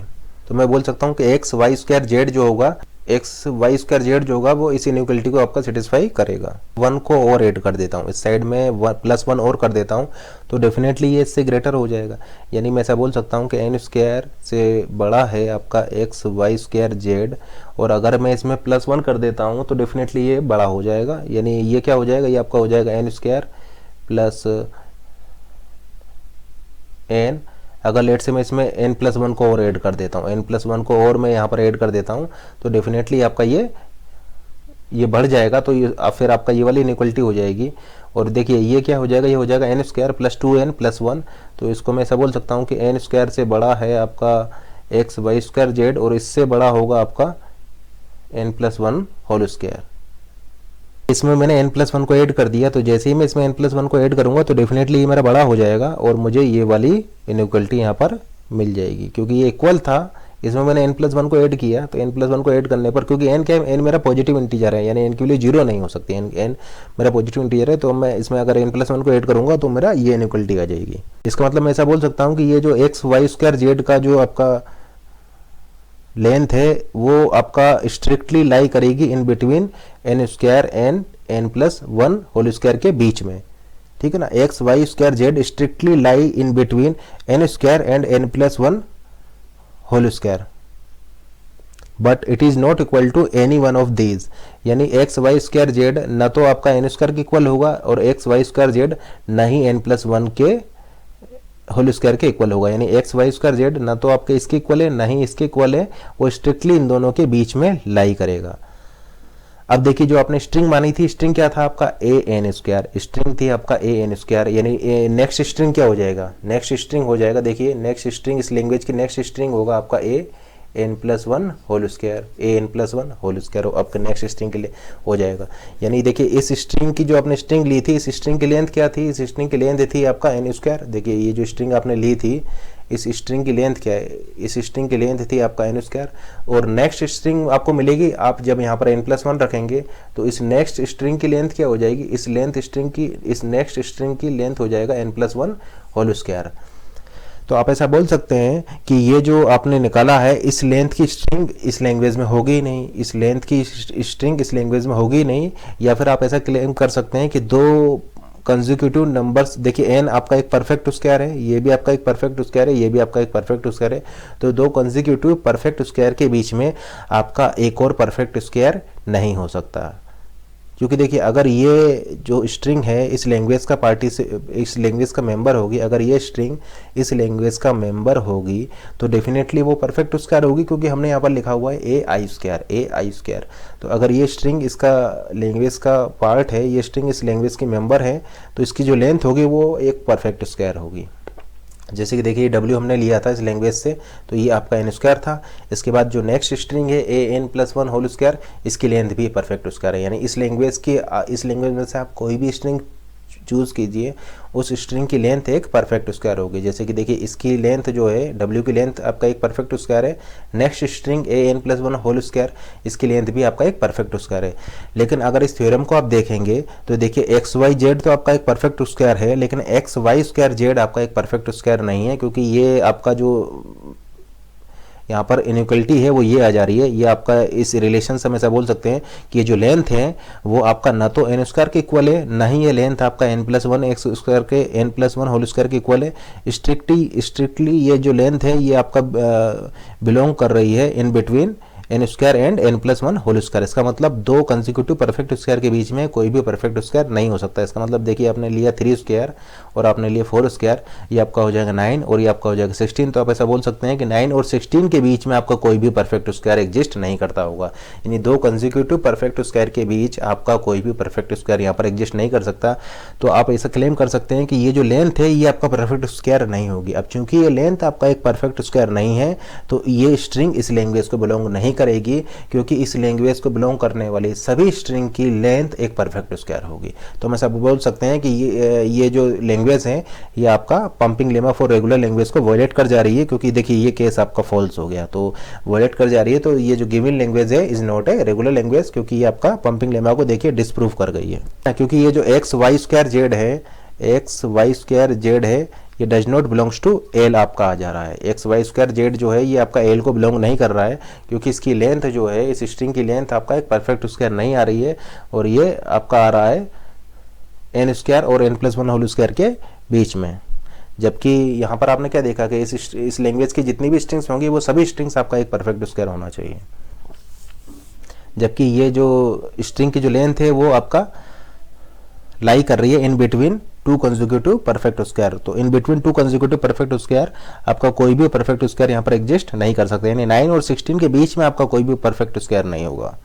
तो मैं बोल सकता हूँ कि एक्स वाई स्क्वायर जेड जो होगा एक्स वाई स्क्वायर जेड जो होगा वो इस इनइक्वलिटी को आपका सेटिस्फाई करेगा। 1 को और ऐड कर देता हूँ, इस साइड में +1 और कर देता हूँ तो डेफिनेटली ये इससे ग्रेटर हो जाएगा। यानी मैं ऐसा बोल सकता हूँ कि एन स्क्वायर से बड़ा है आपका एक्स वाई स्क्वायर जेड, और अगर मैं इसमें +1 कर देता हूँ तो डेफिनेटली ये बड़ा हो जाएगा। यानी ये क्या हो जाएगा, ये आपका हो जाएगा एन स्क्वायर प्लस एन। अगर लेट से मैं इसमें n+1 को और ऐड कर देता हूँ, n+1 को और मैं यहाँ पर ऐड कर देता हूँ तो डेफिनेटली आपका ये बढ़ जाएगा। तो ये फिर आपका ये वाली इनइक्वलिटी हो जाएगी। और देखिए ये क्या हो जाएगा, ये हो जाएगा n स्क्वायर प्लस 2n+1। तो इसको मैं ऐसा बोल सकता हूँ कि n स्क्वायर से बड़ा है आपका एक्स वाई स्क्वायर जेड, और इससे बड़ा होगा आपका n+1 होल स्क्वायर। इसमें मैंने n+1 को ऐड कर दिया, तो जैसे ही मैं इसमें n+1 को ऐड करूंगा तो डेफिनेटली ये मेरा बड़ा हो जाएगा और मुझे ये वाली इनइक्वलिटी यहाँ पर मिल जाएगी। क्योंकि ये इक्वल था, इसमें मैंने n+1 को ऐड किया, तो n+1 को ऐड करने पर, क्योंकि n क्या है, n मेरा पॉजिटिव इंटीजर है, यानी n के लिए 0 नहीं हो सकती, n मेरा पॉजिटिव इंटीजर है, तो मैं इसमें अगर n+1 को ऐड करूंगा तो मेरा ये इनइक्वलिटी आ जाएगी। इसका मतलब मैं ऐसा बोल सकता हूँ कि ये जो एक्स वाई स्क्वायर जेड का जो आपका लेंथ है वो आपका स्ट्रिक्टली लाई करेगी in between n square and n+1 whole square के बीच में, ठीक है ना। X Y square z strictly lie in between n square and n+1 whole square, but it is not equal to any one of these. यानी एक्स वाई स्क्वायर जेड न तो आपका एन स्क्वायर के इक्वल होगा और एक्स वाई स्क्वायर जेड न ही n+1 के होल स्क्वायर के इक्वल होगा। यानी एक्स वाई स्क्वायर जेड ना तो आपके इसके इक्वल है, ना ही इसके इक्वल है, वो स्ट्रिक्टली इन दोनों के बीच में लाई करेगा। अब देखिए जो आपने स्ट्रिंग मानी थी, स्ट्रिंग क्या था आपका ए एन स्क्वायर, स्ट्रिंग थी आपका ए एन स्क्वायर। यानी नेक्स्ट स्ट्रिंग क्या हो जाएगा, नेक्स्ट स्ट्रिंग हो जाएगा, देखिए नेक्स्ट स्ट्रिंग इस लैंग्वेज की नेक्स्ट स्ट्रिंग होगा आपका n+1 whole square, n+1 whole square आपका नेक्स्ट स्ट्रिंग के लिए हो जाएगा। यानी देखिए इस स्ट्रिंग की जो आपने स्ट्रिंग ली थी, इस स्ट्रिंग की लेंथ क्या थी, इस स्ट्रिंग की लेंथ थी आपका n स्क्वायर। देखिए ये जो स्ट्रिंग आपने ली थी, इस स्ट्रिंग की लेंथ क्या है, इस स्ट्रिंग की लेंथ थी आपका n स्क्वायर। और नेक्स्ट स्ट्रिंग आपको मिलेगी, आप जब यहाँ पर n+1 रखेंगे तो इस नेक्स्ट स्ट्रिंग की लेंथ क्या हो जाएगी, इस नेक्स्ट स्ट्रिंग की लेंथ हो जाएगा n+1 होल स्क्वायर। तो आप ऐसा बोल सकते हैं कि ये जो आपने निकाला है, इस लेंथ की स्ट्रिंग इस लैंग्वेज में होगी ही नहीं, इस लेंथ की स्ट्रिंग इस लैंग्वेज में होगी ही नहीं। या फिर आप ऐसा क्लेम कर सकते हैं कि दो कंसेक्यूटिव नंबर्स, देखिए n आपका एक परफेक्ट स्क्वायर है, ये भी आपका एक परफेक्ट स्क्वायर है, ये भी आपका एक परफेक्ट स्क्वायर है, तो दो कंसेक्यूटिव परफेक्ट स्क्वायर के बीच में आपका एक और परफेक्ट स्क्वायर नहीं हो सकता। क्योंकि देखिए अगर ये जो स्ट्रिंग है इस लैंग्वेज का इस लैंग्वेज का मेंबर होगी, अगर ये स्ट्रिंग इस लैंग्वेज का मेंबर होगी तो डेफिनेटली वो परफेक्ट स्क्वायर होगी, क्योंकि हमने यहाँ पर लिखा हुआ है ए आई स्क्वायर। तो अगर ये स्ट्रिंग इसका लैंग्वेज का पार्ट है, ये स्ट्रिंग इस लैंग्वेज की मेंबर है, तो इसकी जो लेंथ होगी वो एक परफेक्ट स्क्वायर होगी। जैसे कि देखिए W हमने लिया था इस लैंग्वेज से, तो ये आपका n स्क्वायर था। इसके बाद जो नेक्स्ट स्ट्रिंग है an+1 होल स्क्वायर, इसकी लेंथ भी परफेक्ट स्क्वायर है। यानी इस लैंग्वेज में से आप कोई भी स्ट्रिंग चूज कीजिए, उस स्ट्रिंग की लेंथ एक परफेक्ट स्क्वायर होगी। जैसे कि देखिए इसकी लेंथ जो है W की लेंथ आपका एक परफेक्ट स्क्वायर है। Next string an+1 whole square, इसकी लेंथ भी आपका एक परफेक्ट स्क्वायर है। लेकिन अगर इस थ्योरम को आप देखेंगे तो देखिए एक्स वाई जेड तो आपका एक परफेक्ट स्क्वायर है, लेकिन एक्स वाई स्क्वायर जेड आपका एक परफेक्ट स्क्वायर नहीं है, क्योंकि ये आपका जो यहाँ पर इनइक्वलिटी है वो ये आ जा रही है। ये आपका इस रिलेशन से हम ऐसा बोल सकते हैं कि ये जो लेंथ है वो आपका ना तो n स्क्वायर के इक्वल है, ना ही ये लेंथ आपका n+1 एक्स स्क्वायर के n+1 होल स्क्वायर के इक्वल है। स्ट्रिक्टली ये जो लेंथ है ये आपका बिलोंग कर रही है in between n square and n+1 whole square. इसका मतलब दो कंसेक्यूटिव परफेक्ट स्क्वायर के बीच में कोई भी परफेक्ट स्क्वायर नहीं हो सकता। इसका मतलब देखिए आपने लिया 3 स्क्वायर और आपने लिया 4 स्क्वायर, ये आपका हो जाएगा 9 और ये आपका हो जाएगा 16। तो आप ऐसा बोल सकते हैं कि 9 और 16 के बीच में आपका कोई भी परफेक्ट स्क्वायर एग्जिस्ट नहीं करता होगा। यानी दो कंसेक्यूटिव परफेक्ट स्क्वायर के बीच आपका कोई भी परफेक्ट स्क्वायर यहाँ पर एग्जिस्ट नहीं कर सकता। तो आप ऐसा क्लेम कर सकते हैं कि ये जो लेंथ है ये आपका परफेक्ट स्क्वायर नहीं होगी। अब चूंकि ये लेंथ आपका एक परफेक्ट स्क्वायर नहीं है तो ये स्ट्रिंग इस लैंग्वेज को बिलोंग नहीं करेगी, क्योंकि इस लैंग्वेज को बिलोंग करने वाली सभी स्ट्रिंग की लेंथ एक परफेक्ट स्क्वायर होगी। तो हम ऐसा बोल सकते हैं कि ये जो लैंग्वेज है ये आपका pumping lemma for regular language को वॉयलेट कर जा रही है, क्योंकि देखिए ये केस आपका फॉल्स हो गया, तो वॉयलेट कर जा रही है। तो ये जो गिवन लैंग्वेज है is not a regular language, क्योंकि ये आपका पंपिंग लेमा को देखिए डिस्प्रूव कर गई है। क्योंकि ये जो एक्स वाई स्क्वायर जेड है ये does not belongs to L आपका आ जा रहा है। एक्स वाई स्क्वायर जेड जो है ये आपका एल को बिलोंग नहीं कर रहा है, क्योंकि इसकी लेंथ जो है, इस स्ट्रिंग की लेंथ आपका एक परफेक्ट स्क्वायर नहीं आ रही है, और ये आपका आ रहा है एन स्क्वायर और n plus one whole square के बीच में। जबकि यहाँ पर आपने क्या देखा कि इस लैंग्वेज की जितनी भी स्ट्रिंग्स होंगी वो सभी स्ट्रिंग्स आपका एक परफेक्ट स्क्वायर होना चाहिए, जबकि ये जो स्ट्रिंग की जो लेंथ है वो आपका लाई कर रही है in between two consecutive perfect square. तो in between two consecutive perfect square आपका कोई भी परफेक्ट स्क्वायर यहाँ पर एग्जिस्ट नहीं कर सकते, यानी 9 और 16 के बीच में आपका कोई भी परफेक्ट स्क्वायर नहीं होगा।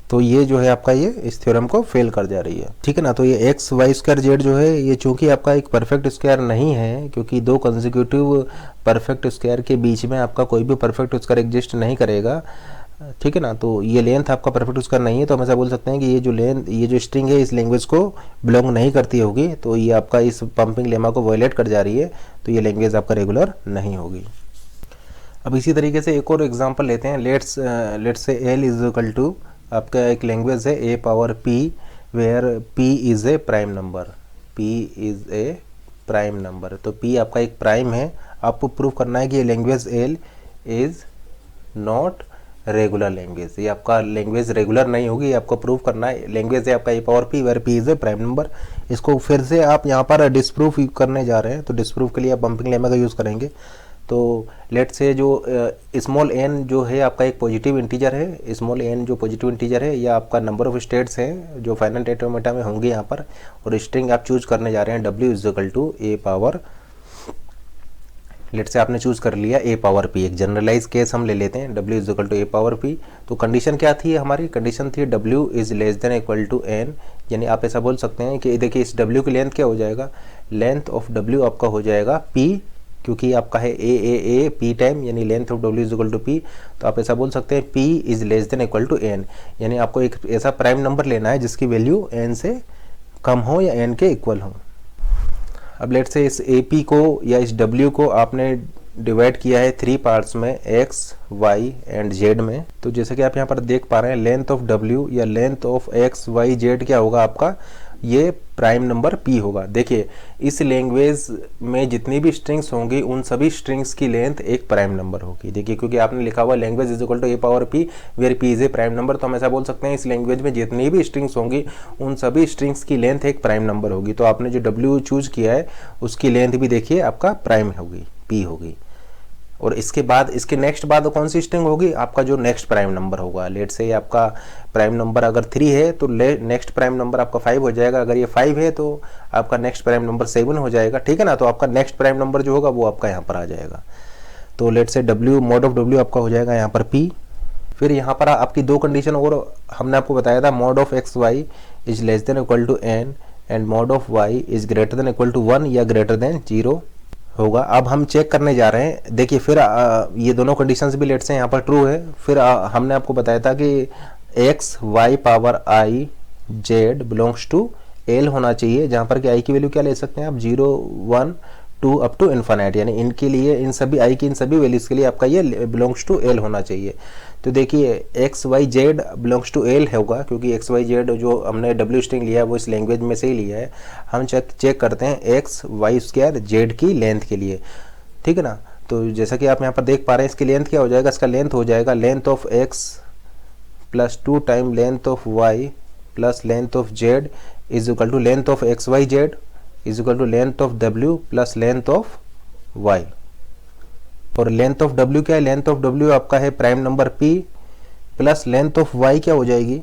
तो ये जो है आपका ये इस थ्योरम को फेल कर जा रही है, ठीक है ना। तो ये एक्स वाई स्क्वायर जेड जो है ये चूंकि आपका एक परफेक्ट स्क्वायर नहीं है, क्योंकि दो कंसेक्यूटिव परफेक्ट स्क्वायर के बीच में आपका कोई भी परफेक्ट स्क्वायर एग्जिस्ट नहीं करेगा, ठीक है ना। तो ये लेंथ आपका परफेक्ट स्क्वायर नहीं है, तो हम ऐसा बोल सकते हैं कि ये जो स्ट्रिंग है इस लैंग्वेज को बिलोंग नहीं करती होगी, तो ये आपका इस पंपिंग लेमा को वायलेट कर जा रही है, तो ये लैंग्वेज आपका रेगुलर नहीं होगी। अब इसी तरीके से एक और एग्जांपल लेते हैं। Let's say L is equal to आपका एक लैंग्वेज है a power p, where p is a prime number, p is a prime number. तो पी आपका एक प्राइम है, आपको प्रूव करना है कि ये language L is not regular language, ये आपका लैंग्वेज रेगुलर नहीं होगी, आपको प्रूव करना है। लैंग्वेज है आपका a power p where p is a prime number. इसको फिर से आप यहाँ पर डिसप्रूफ करने जा रहे हैं, तो डिसप्रूफ के लिए आप पंपिंग लेमा का यूज़ करेंगे। तो लेट से जो स्मॉल एन जो है आपका एक पॉजिटिव इंटीजर है, स्मॉल एन जो पॉजिटिव इंटीजर है या आपका नंबर ऑफ स्टेट्स हैं जो फाइनाइट ऑटोमेटा में होंगे यहाँ पर, और स्ट्रिंग आप चूज करने जा रहे हैं w is equal to a power, let's say आपने चूज कर लिया ए पावर पी। एक जनरलाइज केस हम ले लेते हैं, w is equal to a power p. तो कंडीशन क्या थी हमारी? कंडीशन थी w is less than equal to n, यानी आप ऐसा बोल सकते हैं कि देखिए इस w की लेंथ क्या हो जाएगा, लेंथ ऑफ w आपका हो जाएगा p, क्योंकि आपका है ए पी टाइम, यानी length of w is equal to p. तो आप ऐसा बोल सकते हैं p is less than equal to n, यानी आपको एक ऐसा प्राइम नंबर लेना है जिसकी वैल्यू n से कम हो या n के इक्वल हो। अब लेट से इस AP को या इस W को आपने डिवाइड किया है 3 पार्ट्स में, X, Y एंड Z में। तो जैसे कि आप यहाँ पर देख पा रहे हैं लेंथ ऑफ W या length of X, Y, Z क्या होगा आपका, ये प्राइम नंबर P होगा। देखिए इस लैंग्वेज में जितनी भी स्ट्रिंग्स होंगी उन सभी स्ट्रिंग्स की लेंथ एक प्राइम नंबर होगी। देखिए क्योंकि आपने लिखा हुआ language is equal to a power P where P is a prime number, तो हम ऐसा बोल सकते हैं इस लैंग्वेज में जितनी भी स्ट्रिंग्स होंगी उन सभी स्ट्रिंग्स की लेंथ एक प्राइम नंबर होगी। तो आपने जो W चूज किया है उसकी लेंथ भी देखिए आपका प्राइम होगी, P होगी। और इसके बाद इसके नेक्स्ट बाद कौन सी स्ट्रिंग होगी, आपका जो नेक्स्ट प्राइम नंबर होगा। लेट से आपका प्राइम नंबर अगर 3 है तो नेक्स्ट प्राइम नंबर आपका 5 हो जाएगा, अगर ये 5 है तो आपका नेक्स्ट प्राइम नंबर 7 हो जाएगा, ठीक है ना। तो आपका नेक्स्ट प्राइम नंबर जो होगा वो आपका यहाँ पर आ जाएगा। तो लेट से W मॉड ऑफ W आपका हो जाएगा यहाँ पर P। फिर यहाँ पर आपकी दो कंडीशन और हमने आपको बताया था, mod of x Y is less than equal to n and mod of y is greater than equal to 1 या ग्रेटर देन 0 होगा। अब हम चेक करने जा रहे हैं, देखिए फिर ये दोनों कंडीशंस भी लेट से यहाँ पर ट्रू है। फिर हमने आपको बताया था कि x Y power I Z belongs to L होना चाहिए, जहाँ पर कि आई की वैल्यू क्या ले सकते हैं आप, 0, 1, 2 अप टू इन्फाइनाइट, यानी इनके लिए इन सभी आई की इन सभी वैल्यूज के लिए आपका ये बिलोंग्स टू एल होना चाहिए। तो देखिए x Y Z belongs to L होगा, क्योंकि एक्स वाई जेड जो हमने डब्ल्यू स्ट्रिंग लिया है वो इस लैंग्वेज में से ही लिया है। हम चेक करते हैं एक्स वाई स्क्वायर जेड की लेंथ के लिए, ठीक है ना। तो जैसा कि आप यहाँ पर देख पा रहे हैं इसकी लेंथ क्या हो जाएगा, इसका लेंथ हो जाएगा length of x plus 2 time length of y plus length of z is equal to length of x Y z is equal to length of W plus length of Y। और लेंथ ऑफ W क्या है, लेंथ ऑफ W आपका है prime number P plus length of Y क्या हो जाएगी,